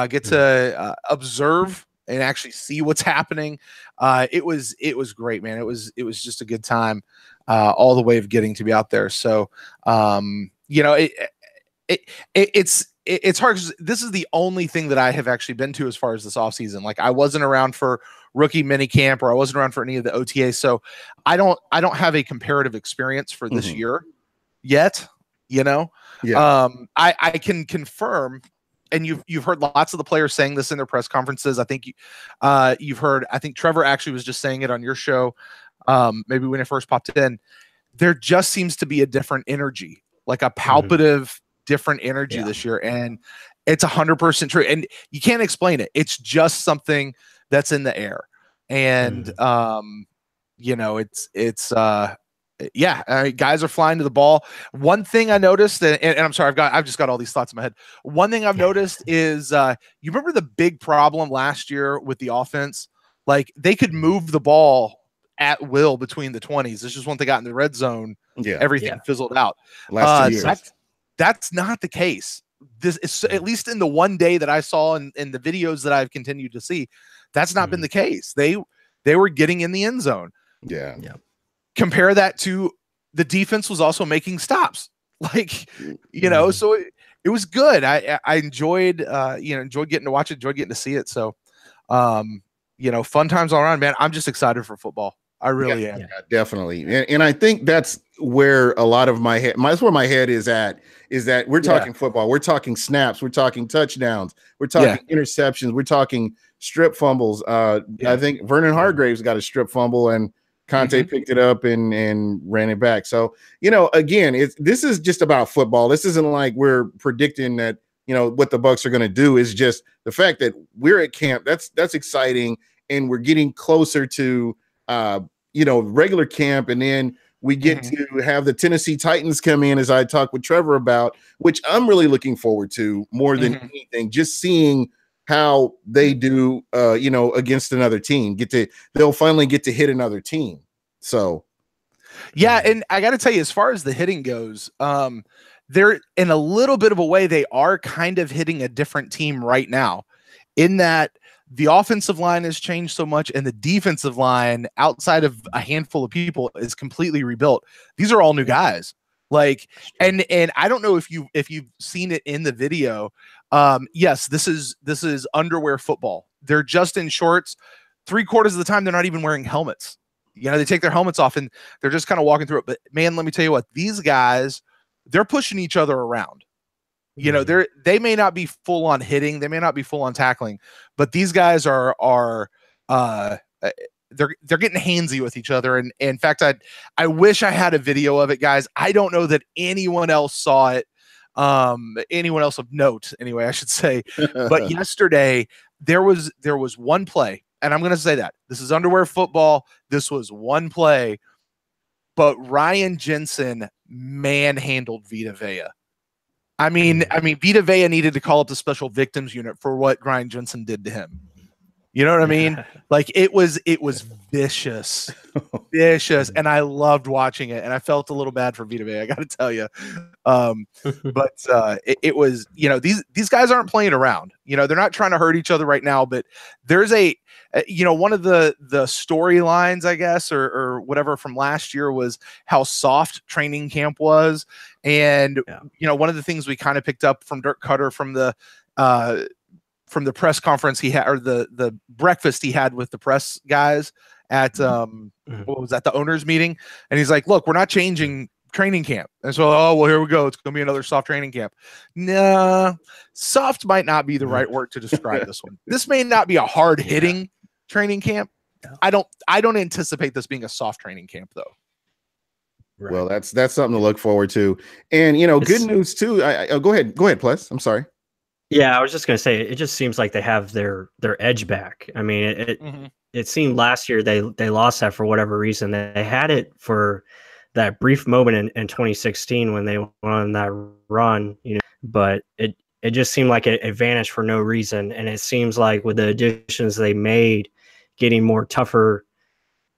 get to observe and actually see what's happening. It was great, man. It was just a good time. All the way of getting to be out there. So, it's hard because this is the only thing that I have actually been to as far as this offseason. Like I wasn't around for rookie mini camp or I wasn't around for any of the OTAs. So I don't have a comparative experience for this year yet, Yeah. I can confirm, and you've heard lots of the players saying this in their press conferences. I think you've heard, I think Trevor actually was just saying it on your show. Maybe when it first popped in, there just seems to be a different energy, like a palpative different energy this year. And it's 100% true. And you can't explain it. It's just something that's in the air. And, guys are flying to the ball. One thing I noticed, and I'm sorry, I've just got all these thoughts in my head. One thing I've noticed is, you remember the big problem last year with the offense? Like they could move the ball at will between the 20s. This is when they got in the red zone. Everything fizzled out. Last 2 years. That's not the case. This is, at least in the one day that I saw in the videos that I've continued to see, that's not been the case. They were getting in the end zone. Yeah. Compare that to the defense was also making stops. Like, so it was good. I enjoyed, enjoyed getting to watch it, enjoyed getting to see it. So, fun times all around, man. I'm just excited for football. I really am. Yeah, definitely. And I think that's where a lot of that's where my head is at, is that we're talking football. We're talking snaps. We're talking touchdowns. We're talking interceptions. We're talking strip fumbles. I think Vernon Hargraves got a strip fumble and Conte picked it up and ran it back. So, again, this is just about football. This isn't like we're predicting that what the Bucks are going to do. Is just the fact that we're at camp. That's exciting, and we're getting closer to regular camp, and then we get to have the Tennessee Titans come in, as I talked with Trevor about, which I'm really looking forward to more than anything. Just seeing how they do, against another team. They'll finally get to hit another team. So, yeah, and I got to tell you, as far as the hitting goes, they're in a little bit of a way. They are kind of hitting a different team right now, in that the offensive line has changed so much, and the defensive line, outside of a handful of people, is completely rebuilt. These are all new guys. And I don't know if you've seen it in the video. Yes, this is underwear football. They're just in shorts. 3/4 of the time, they're not even wearing helmets. They take their helmets off and they're just kind of walking through it. But man, let me tell you what, these guys, they're pushing each other around. They may not be full on hitting, they may not be full on tackling, but these guys are they're getting handsy with each other. And in fact, I wish I had a video of it, guys. I don't know that anyone else saw it. Anyone else of note, anyway, I should say. But yesterday there was one play, and I'm going to say that this is underwear football. This was one play, but Ryan Jensen manhandled Vita Vea. I mean, Vita Vea needed to call up the special victims unit for what Ryan Jensen did to him. You know what I mean? Like, it was vicious, vicious, and I loved watching it. And I felt a little bad for Vita Vea, I got to tell you. But it was, these guys aren't playing around. They're not trying to hurt each other right now. But there's one of the storylines, I guess, or whatever from last year was how soft training camp was. And, one of the things we kind of picked up from Dirk Cutter from the press conference he had, or the breakfast he had with the press guys at, what was that, the owners meeting. And he's like, look, we're not changing training camp. And so, here we go. It's going to be another soft training camp. Nah, soft might not be the right word to describe this one. This may not be a hard hitting training camp. I don't anticipate this being a soft training camp though. Right. Well, that's something to look forward to. And, good news too. Go ahead, Plus. I'm sorry. Yeah, I was just going to say, it just seems like they have their edge back. I mean, it seemed last year they lost that for whatever reason. They had it for that brief moment in 2016 when they went on that run, but it just seemed like it vanished for no reason. And it seems like with the additions they made, getting more tougher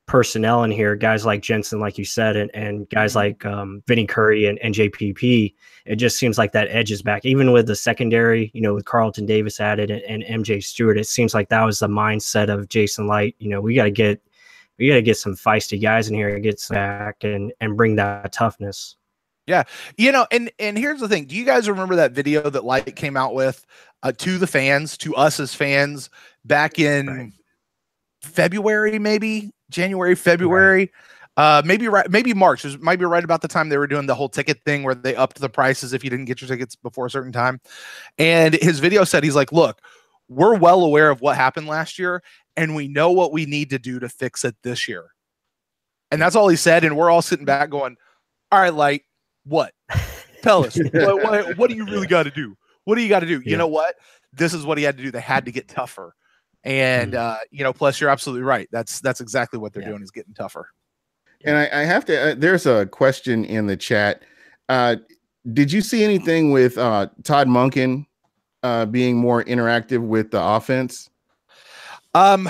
personnel in here, guys like Jensen, like you said, and guys like Vinny Curry and JPP, it just seems like that edge is back. Even with the secondary, with Carlton Davis added and MJ Stewart, it seems like that was the mindset of Jason Light. We got to get some feisty guys in here and get back and bring that toughness. Yeah. And here's the thing. Do you guys remember that video that Light came out with to the fans, to us as fans, back in February, maybe January, February, maybe March. It might be right about the time they were doing the whole ticket thing where they upped the prices if you didn't get your tickets before a certain time. And his video said, he's like, look, we're well aware of what happened last year, and we know what we need to do to fix it this year. And that's all he said. And we're all sitting back going, all right, Light, what? Tell us, what do you really got to do? What do you got to do? You know what? This is what he had to do. They had to get tougher. And, Plus, you're absolutely right. That's exactly what they're doing, is getting tougher. And I have to, there's a question in the chat. Did you see anything with Todd Monken being more interactive with the offense? I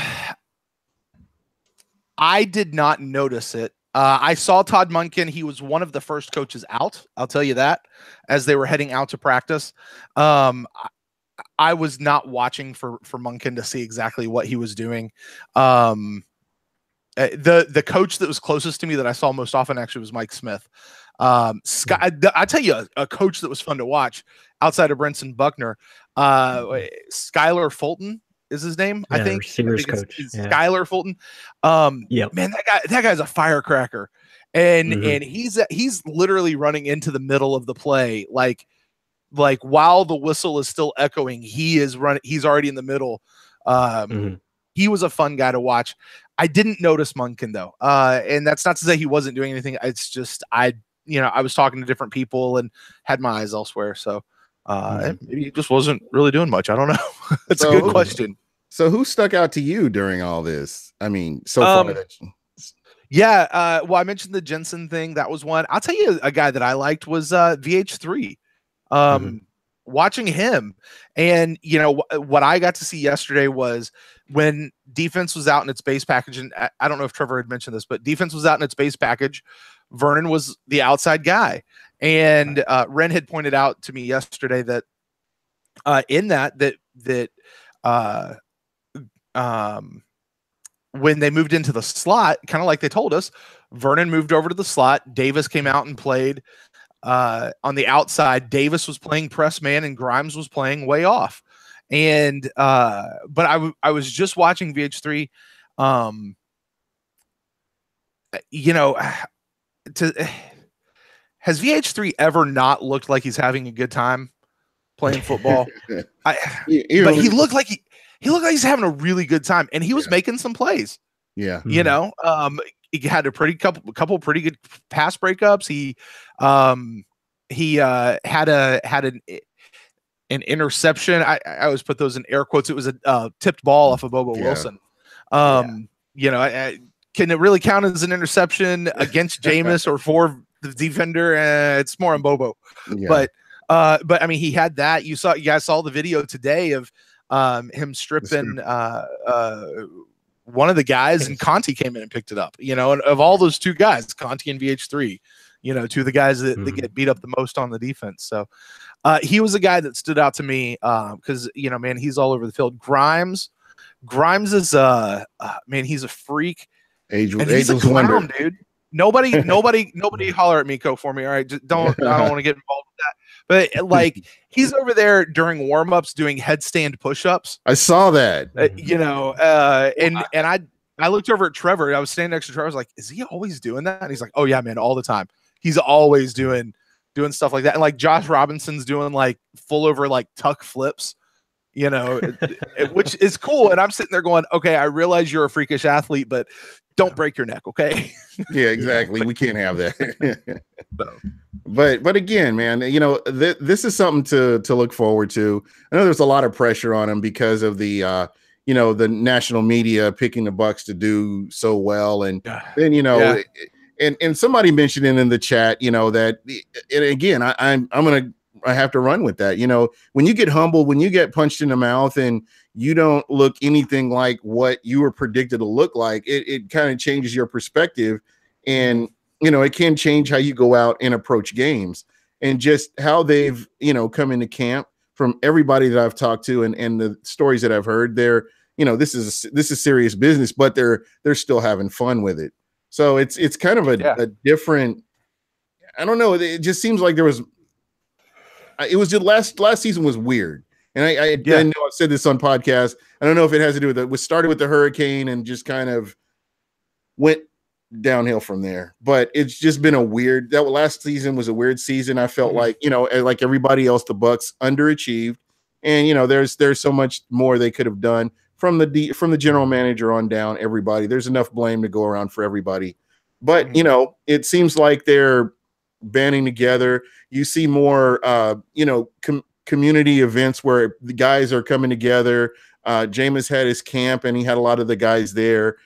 did not notice it. I saw Todd Monken. He was one of the first coaches out. I'll tell you that, as they were heading out to practice. I was not watching for Monken to see exactly what he was doing. The coach that was closest to me that I saw most often actually was Mike Smith. I tell you, a coach that was fun to watch outside of Brinson Buckner, Skylar Fulton is his name. I think receivers coach. Skylar Fulton. Man, that guy's a firecracker. And he's literally running into the middle of the play. Like while the whistle is still echoing, he's already in the middle. He was a fun guy to watch. I didn't notice Monken though. And that's not to say he wasn't doing anything. It's just, I was talking to different people and had my eyes elsewhere. So Maybe he just wasn't really doing much. I don't know. That's a good question. So who stuck out to you during all this? I mean, so far yeah. Well, I mentioned the Jensen thing. That was one. I'll tell you a guy that I liked was VH3. Watching him, and what I got to see yesterday was when defense was out in its base package, and I don't know if Trevor had mentioned this, but defense was out in its base package. Vernon was the outside guy, and Ren had pointed out to me yesterday that when they moved into the slot, kind of like they told us, Vernon moved over to the slot. Davis came out and played on the outside. Davis was playing press man and Grimes was playing way off. And but I was just watching VH3. Has VH3 ever not looked like he's having a good time playing football? But he looked like he's having a really good time, and he was making some plays. Yeah, he had a couple pretty good pass breakups. He had an interception. I always put those in air quotes. It was a tipped ball off of Bobo Wilson. Can it really count as an interception against Jameis or for the defender? It's more on Bobo. Yeah. But I mean, he had that. You guys saw the video today of him stripping one of the guys, and Conti came in and picked it up. And of all those two guys, Conti and VH3, two of the guys that get beat up the most on the defense. So he was a guy that stood out to me because man, he's all over the field. Grimes is man, he's a freak. He's a clown, dude. Nobody holler at me, Co, for me. All right, I don't want to get involved with that. But like, he's over there during warm-ups doing headstand push-ups. I saw that. And I looked over at Trevor. I was standing next to Trevor. I was like, "Is he always doing that?" And he's like, "Oh yeah, man, all the time. He's always doing stuff like that." And like Josh Robinson's doing like full over like tuck flips. Which is cool. And I'm sitting there going, okay, I realize you're a freakish athlete, but don't break your neck. Okay. Yeah, exactly. We can't have that. But again, man, this is something to look forward to. I know there's a lot of pressure on him because of the, the national media picking the Bucs to do so well. And then, and somebody mentioned it in the chat, that, and again, I have to run with that. When you get humbled, when you get punched in the mouth and you don't look anything like what you were predicted to look like, it kind of changes your perspective. And, it can change how you go out and approach games, and just how they've, come into camp from everybody that I've talked to and the stories that I've heard. They're, this is serious business, but they're still having fun with it. So it's kind of a different, I don't know. It just seems like it was just last season was weird. And I know I've said this on podcasts. I don't know if it has to do with it. We started with the hurricane and just kind of went downhill from there. But it's just been that last season was a weird season. I felt like, like everybody else, the Bucs underachieved. And, there's so much more they could have done from the general manager on down, everybody. There's enough blame to go around for everybody. But, it seems like they're banding together. You see more, community events where the guys are coming together. Jameis had his camp, and he had a lot of the guys there.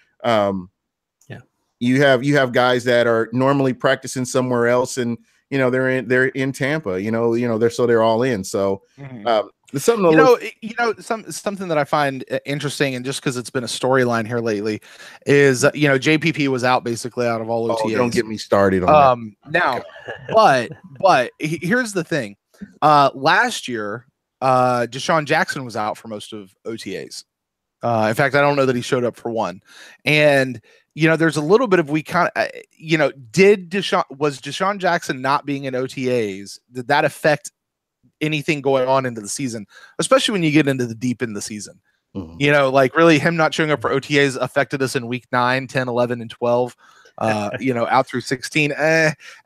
You have guys that are normally practicing somewhere else, and they're in Tampa. They're all in. So there's something something that I find interesting, and just because it's been a storyline here lately, is JPP was out basically out of all OTAs. Oh, don't get me started on that. Now, but here's the thing. Last year, Deshaun Jackson was out for most of OTAs. In fact, I don't know that he showed up for one. And there's a little bit of was Deshaun Jackson not being in OTAs? Did that affect anything going on into the season, especially when you get into the deep in the season? Like really him not showing up for OTAs affected us in week 9, 10, 11, and 12. Out through 16.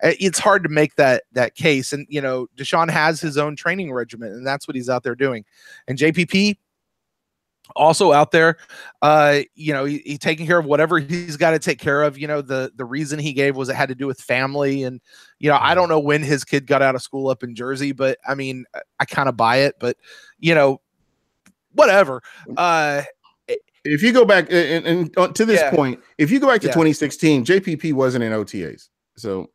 It's hard to make that case. And Deshaun has his own training regimen, and that's what he's out there doing. And JPP, Also out there, he's taking care of whatever he's got to take care of. The reason he gave was it had to do with family. And, I don't know when his kid got out of school up in Jersey, but I mean, I kind of buy it, but whatever. If you go back and to this point, if you go back to 2016, JPP wasn't in OTAs. So,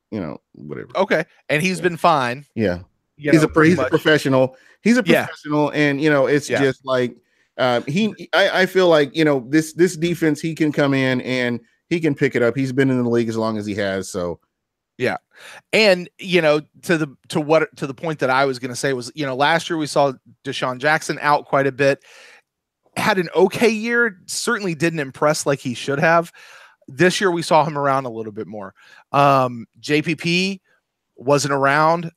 whatever. Okay. And he's been fine. Yeah. He's a professional. He's a professional. And, it's just like, I feel like, this defense, he can come in and he can pick it up. He's been in the league as long as he has. So, yeah. And, to the point that I was going to say was, last year we saw Deshaun Jackson out quite a bit, had an okay year, certainly didn't impress like he should have. This year we saw him around a little bit more. JPP wasn't around.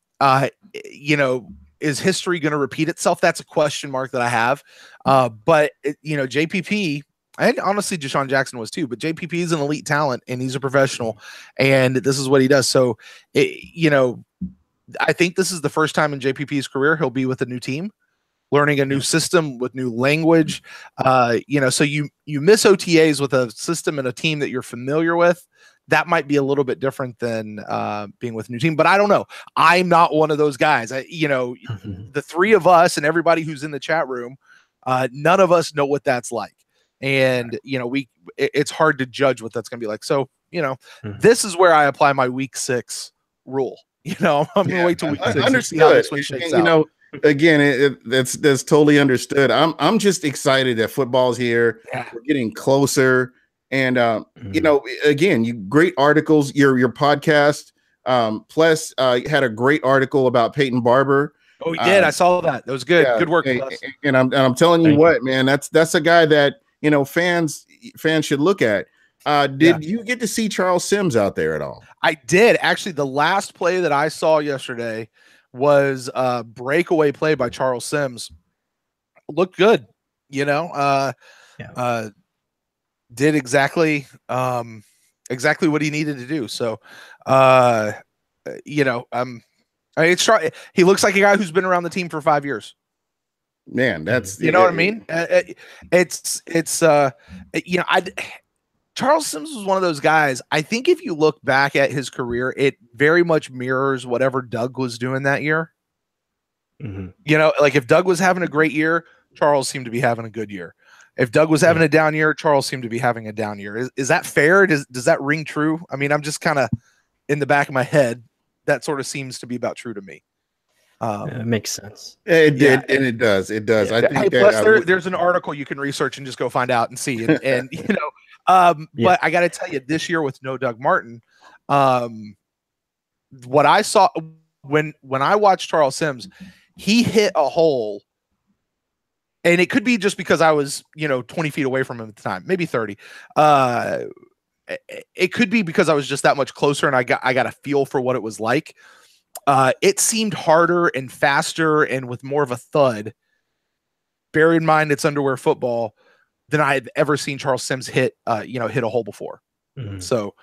Is history going to repeat itself? That's a question mark that I have. But JPP, and honestly, Deshaun Jackson was too, but JPP is an elite talent and he's a professional and this is what he does. So, I think this is the first time in JPP's career he'll be with a new team, learning a new system with new language. So you miss OTAs with a system and a team that you're familiar with. That might be a little bit different than being with a new team, but I don't know. I'm not one of those guys. The three of us and everybody who's in the chat room, none of us know what that's like. And, it's hard to judge what that's going to be like. So, this is where I apply my week 6 rule. I'm going to wait till week 6 and see how this one shakes out. Again, that's totally understood. I'm just excited that football's here. Yeah. We're getting closer. And again, you great articles, your podcast. Plus had a great article about Peyton Barber. Oh, he did. I saw that. That was good. Yeah, good work. And I'm telling you what, man, that's a guy that fans should look at. Did you get to see Charles Sims out there at all? I did. Actually, the last play that I saw yesterday was a breakaway play by Charles Sims. Looked good, did exactly what he needed to do. So, he looks like a guy who's been around the team for 5 years. Man, that's what I mean. Charles Sims was one of those guys. I think if you look back at his career, it very much mirrors whatever Doug was doing that year. Mm-hmm. Like if Doug was having a great year, Charles seemed to be having a good year. If Doug was having a down year, Charles seemed to be having a down year. Is that fair? Does that ring true? I mean, I'm just kind of in the back of my head. That sort of seems to be about true to me. It makes sense. It did, and it does. It does. Yeah. I think there's an article you can research and just go find out and see. And but I got to tell you, this year with no Doug Martin, what I saw when I watched Charles Sims, he hit a hole. And it could be just because I was, 20 feet away from him at the time, maybe 30. It could be because I was just that much closer and I got a feel for what it was like. It seemed harder and faster and with more of a thud, bear in mind it's underwear football, than I had ever seen Charles Sims hit a hole before. Mm-hmm. So,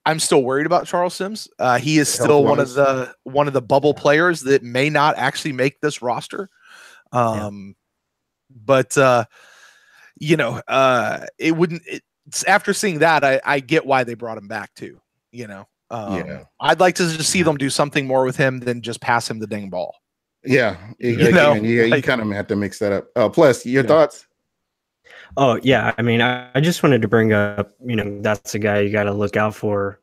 I'm still worried about Charles Sims. He is still one of the bubble players that may not actually make this roster. But it wouldn't. After seeing that, I get why they brought him back too. I'd like to just see them do something more with him than just pass him the dang ball. Yeah, you kind of have to mix that up. Plus, your thoughts? Oh, yeah. I mean, I just wanted to bring up, that's a guy you got to look out for.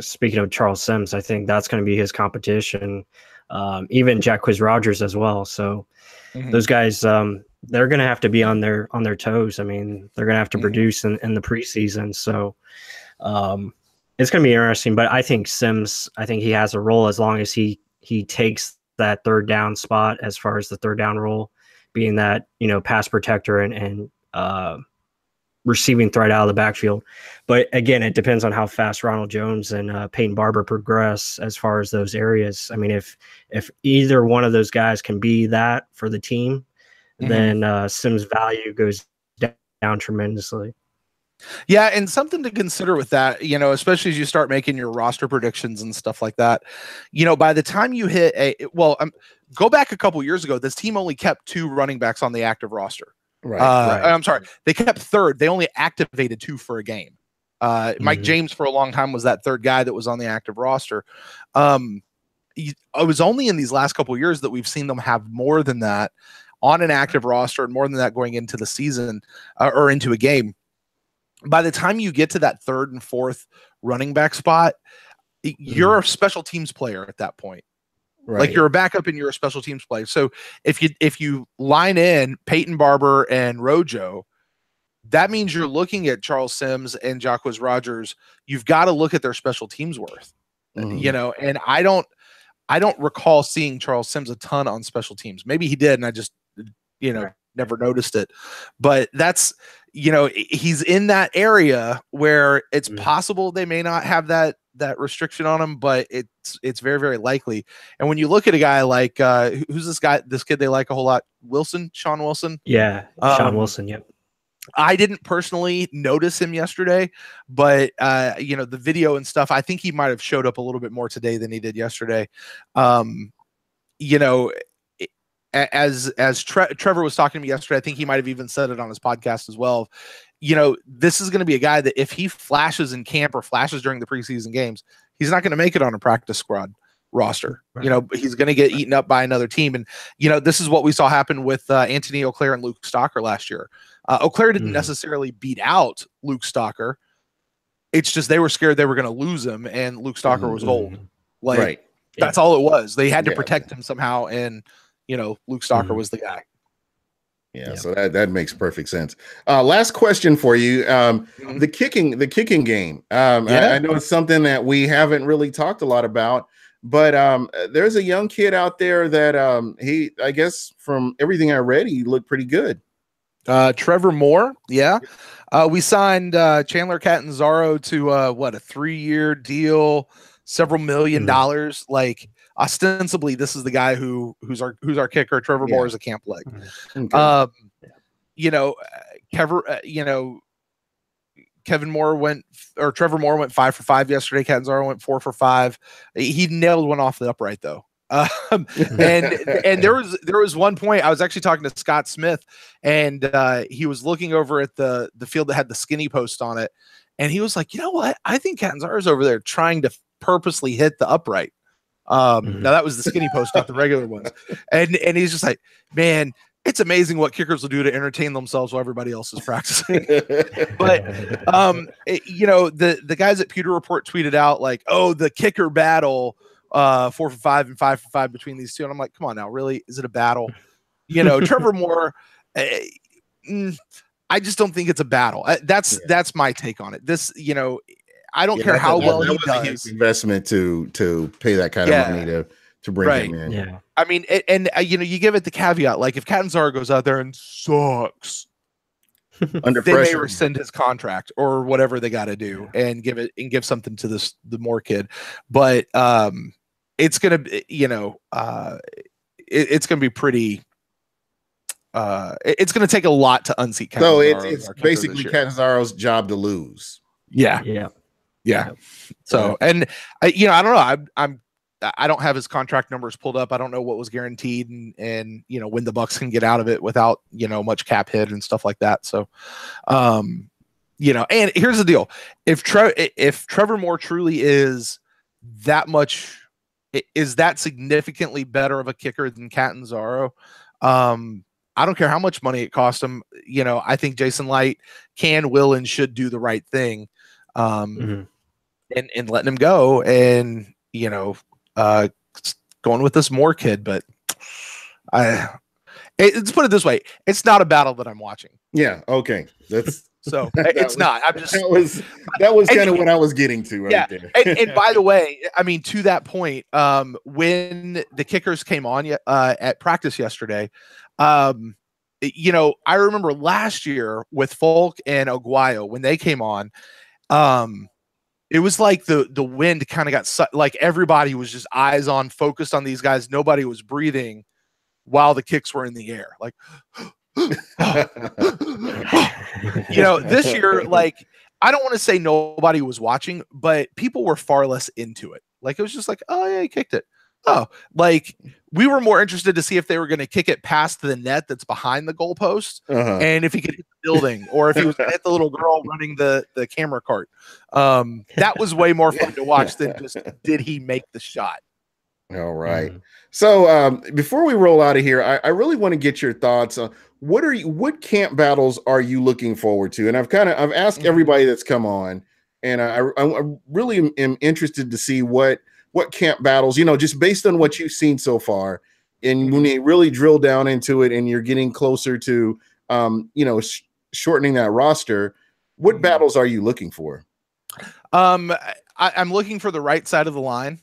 Speaking of Charles Sims, I think that's going to be his competition. Even Jacquizz Rodgers as well. So those guys, they're going to have to be on their toes. I mean, they're going to have to produce in the preseason. So it's going to be interesting. But I think Sims, he has a role as long as he takes that third down spot as far as the third down role, being that, pass protector and receiving threat out of the backfield. But again, it depends on how fast Ronald Jones and Peyton Barber progress as far as those areas. I mean, if either one of those guys can be that for the team, then Sims' value goes down tremendously. Yeah, and something to consider with that, especially as you start making your roster predictions and stuff like that, by the time you hit go back a couple years ago, this team only kept 2 running backs on the active roster. Right. I'm sorry, they kept 3rd. They only activated 2 for a game. Mike James for a long time was that 3rd guy that was on the active roster. It was only in these last couple of years that we've seen them have more than that on an active roster and more than that going into the season or into a game. By the time you get to that 3rd and 4th running back spot, you're a special teams player at that point. Right. Like you're a backup and you're a special teams player. So if you line in Peyton Barber and Rojo, that means you're looking at Charles Sims and Jacquizz Rodgers. You've got to look at their special teams worth, and I don't recall seeing Charles Sims a ton on special teams. Maybe he did, and I just, never noticed it. But that's, he's in that area where it's possible they may not have that restriction on him, but it's very, very likely. And when you look at a guy like who's this kid they like a whole lot, Sean Wilson. Yeah, Sean Wilson. Yep. I didn't personally notice him yesterday, but the video and stuff, I think he might have showed up a little bit more today than he did yesterday. As Trevor was talking to me yesterday, I think he might have even said it on his podcast as well. This is going to be a guy that if he flashes in camp or flashes during the preseason games, he's not going to make it on a practice squad roster. Right. He's going to get eaten up by another team. And, this is what we saw happen with Anthony Auclair and Luke Stalker last year. Auclair didn't necessarily beat out Luke Stalker. It's just they were scared they were going to lose him, and Luke Stalker was old. Like, that's all it was. They had to protect him somehow, and Luke Stalker was the guy. Yeah, so that makes perfect sense. Last question for you. The kicking game. I know it's something that we haven't really talked a lot about, but there's a young kid out there that I guess from everything I read, he looked pretty good. Trevor Moore. Yeah. We signed Chandler Catanzaro to a 3-year deal, several $million. Like, ostensibly, this is the guy who's our kicker. Trevor Moore is a camp leg. Okay. Trevor Moore went 5 for 5 yesterday. Catanzaro went 4 for 5. He nailed one off the upright though. And there was one point I was actually talking to Scott Smith, and he was looking over at the field that had the skinny post on it, and he was like, you know what? I think Catanzaro's over there trying to purposely hit the upright. Now that was the skinny post, not the regular ones. And he's just like, man, it's amazing what kickers will do to entertain themselves while everybody else is practicing. But the guys at Pewter Report tweeted out like, oh, the kicker battle, 4 for 5 and 5 for 5 between these two. And I'm like, come on now, really? Is it a battle? Trevor Moore, I just don't think it's a battle. That's my take on it. This, I don't care how well he does. Investment to pay that kind of money to bring him in. Yeah. I mean, you give it the caveat, like if Catanzaro goes out there and sucks, under they pressure, may rescind his contract or whatever they got to do and give something to the Moore kid. But it's gonna be, it's gonna be pretty. It's gonna take a lot to unseat Catanzaro. So it's basically Catanzaro's job to lose. Yeah. So, and I don't know. I don't have his contract numbers pulled up. I don't know what was guaranteed and when the Bucks can get out of it without, much cap hit and stuff like that. So, and here's the deal. If Trevor Moore truly is that significantly better of a kicker than Catanzaro, I don't care how much money it cost him. I think Jason Light will, and should do the right thing. And letting him go and, going with this Moore kid, but let's put it this way. It's not a battle that I'm watching. Yeah. Okay. That's so it's not. I'm just, that was kind of what I was getting to right there. and by the way, I mean, to that point, when the kickers came on at practice yesterday, I remember last year with Folk and Aguayo, when they came on, it was like the wind kind of got like everybody was just eyes on, focused on these guys. Nobody was breathing while the kicks were in the air. Like, this year, like I don't want to say nobody was watching, but people were far less into it. Like it was just like, oh yeah, he kicked it. Oh, like we were more interested to see if they were going to kick it past the net that's behind the goalpost, and if he could hit the building, or if he was going to hit the little girl running the camera cart. That was way more fun to watch than just did he make the shot. All right. So before we roll out of here, I really want to get your thoughts on what camp battles are you looking forward to? And I've asked everybody that's come on, and I really am interested to see what camp battles, just based on what you've seen so far, and when you really drill down into it and you're getting closer to shortening that roster, what battles are you looking for? I'm looking for the right side of the line.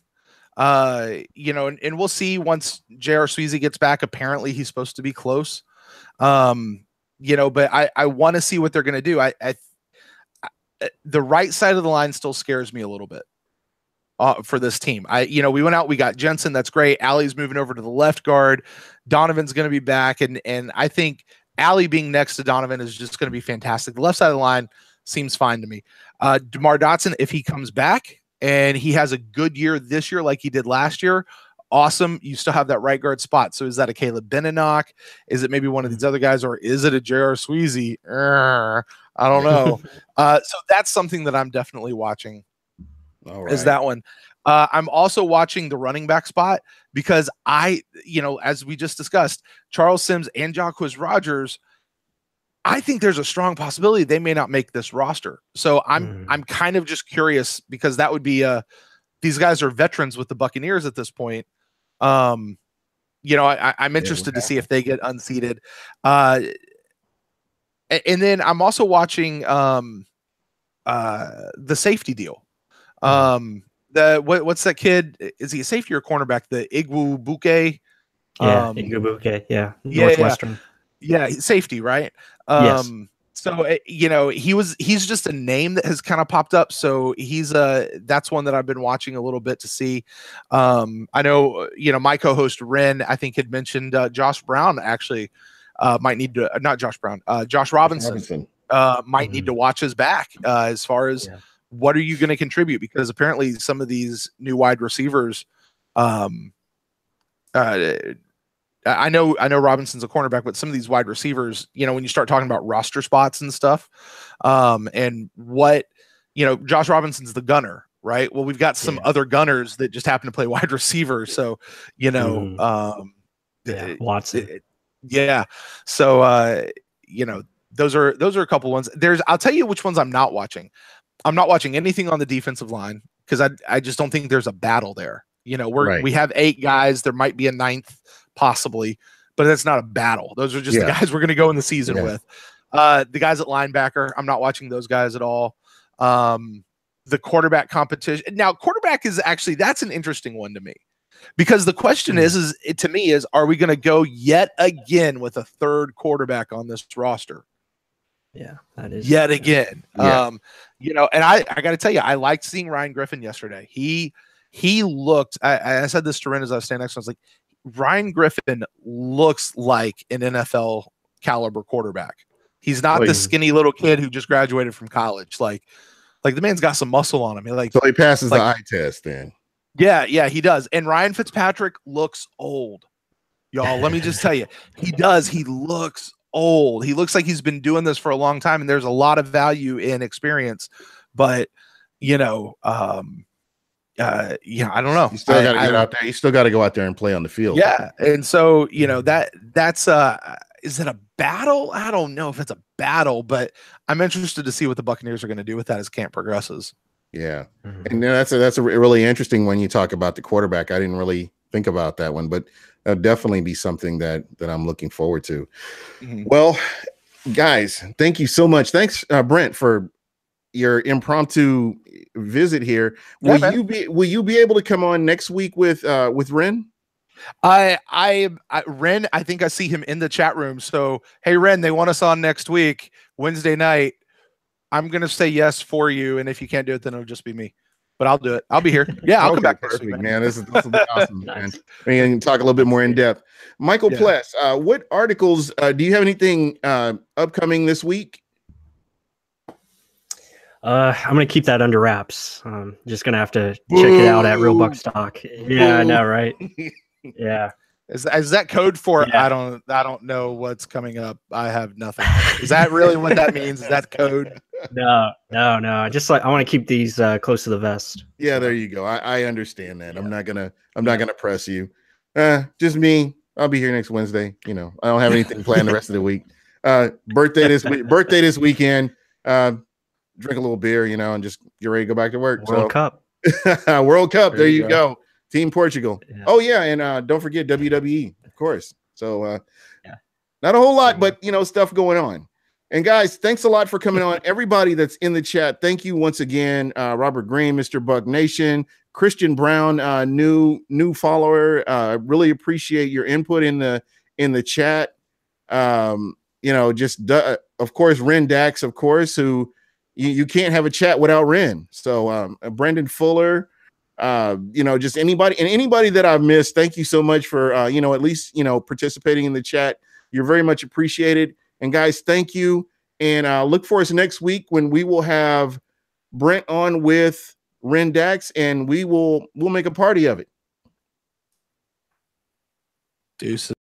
And we'll see once J.R. Sweezy gets back. Apparently he's supposed to be close. But I want to see what they're going to do. The right side of the line still scares me a little bit for this team. We went out, we got Jensen. That's great. Allie's moving over to the left guard. Donovan's going to be back. And I think Allie being next to Donovan is just going to be fantastic. The left side of the line seems fine to me. DeMar Dotson, if he comes back and he has a good year this year, like he did last year, awesome. You still have that right guard spot. So is that a Caleb Beninock? Is it maybe one of these other guys, or is it a J.R. Sweezy? I don't know. So that's something that I'm definitely watching. All right. Is that one. I'm also watching the running back spot because as we just discussed, Charles Sims and Jacquizz Rodgers, I think there's a strong possibility they may not make this roster. So I'm kind of just curious, because that would be these guys are veterans with the Buccaneers at this point. I'm interested to see if they get unseated. And then I'm also watching the safety deal. What's that kid? Is he a safety or a cornerback? The Igwu-Buke. Igwu-Buke. Yeah. Northwestern. Yeah, safety, right? Yes. So he's just a name that has kind of popped up. So that's one that I've been watching a little bit to see. I know my co-host Ren, I think, had mentioned Josh Brown actually might need to not Josh Brown, Josh Robinson might need to watch his back as far as what are you going to contribute, because apparently some of these new wide receivers, I know Robinson's a cornerback, but some of these wide receivers, when you start talking about roster spots and stuff, and what, Josh Robinson's the gunner, right? Well, we've got some other gunners that just happen to play wide receiver. So, Watson. So, those are a couple ones. I'll tell you which ones I'm not watching. I'm not watching anything on the defensive line because I just don't think there's a battle there. We have 8 guys. There might be a 9th possibly, but that's not a battle. Those are just the guys we're going to go in the season with. The guys at linebacker, I'm not watching those guys at all. The quarterback competition. Now, quarterback is actually, that's an interesting one to me, because the question is are we going to go yet again with a third quarterback on this roster? Yeah, that is yet again. And I got to tell you, I liked seeing Ryan Griffin yesterday. He looked, I said this to Ren as I was standing next to him, I was like, Ryan Griffin looks like an NFL caliber quarterback. He's not the skinny little kid who just graduated from college. Like the man's got some muscle on him. So he passes the eye test then. Yeah, he does. And Ryan Fitzpatrick looks old. Y'all, let me just tell you, he does. He looks old. He looks like he's been doing this for a long time, and there's a lot of value in experience. But, I don't know. You still got to get out there. You still got to go out there and play on the field. Yeah. And so, that's is it a battle? I don't know if it's a battle, but I'm interested to see what the Buccaneers are going to do with that as camp progresses. Yeah. And that's a really interesting when you talk about the quarterback. I didn't really think about that one, but that'll definitely be something that I'm looking forward to. Well, guys, thank you so much. Thanks, Brent, for your impromptu visit here. Will you be able to come on next week with Ren? Ren, I think I see him in the chat room. So, hey, Ren, they want us on next week, Wednesday night. I'm going to say yes for you. And if you can't do it, then it'll just be me, but I'll do it. I'll be here. Yeah. I'll come back next week, man. This will be awesome, man. We can talk a little bit more in depth. Michael Pless, what articles, do you have anything upcoming this week? I'm gonna keep that under wraps. Just gonna have to check it out at Real Buck Stock. Yeah, I know, right? Yeah. Is that code for Yeah. I don't know what's coming up. I have nothing. Is that really what that means? Is that code? No. I just I want to keep these close to the vest. Yeah, So. there you go. I understand that. Yeah. I'm not gonna press you. Just me. I'll be here next Wednesday. You know, I don't have anything planned the rest of the week. Birthday this weekend. Drink a little beer, you know, and just get ready to go back to work. World Cup. World Cup. There you go. Team Portugal. Yeah. Oh yeah, and don't forget WWE, of course. So not a whole lot, but you know, stuff going on. And guys, thanks a lot for coming on. Everybody that's in the chat, thank you once again. Robert Green, Mr. Buck Nation, Christian Brown, new follower. Really appreciate your input in the chat. You know, just of course, Ren Dax, of course, who you can't have a chat without Ren. So Brendan Fuller, you know, just anybody that I've missed, thank you so much for you know, at least, you know, participating in the chat. You're very much appreciated. And guys, thank you. And look for us next week when we will have Brent on with Ren Dax, and we'll make a party of it. Deuces.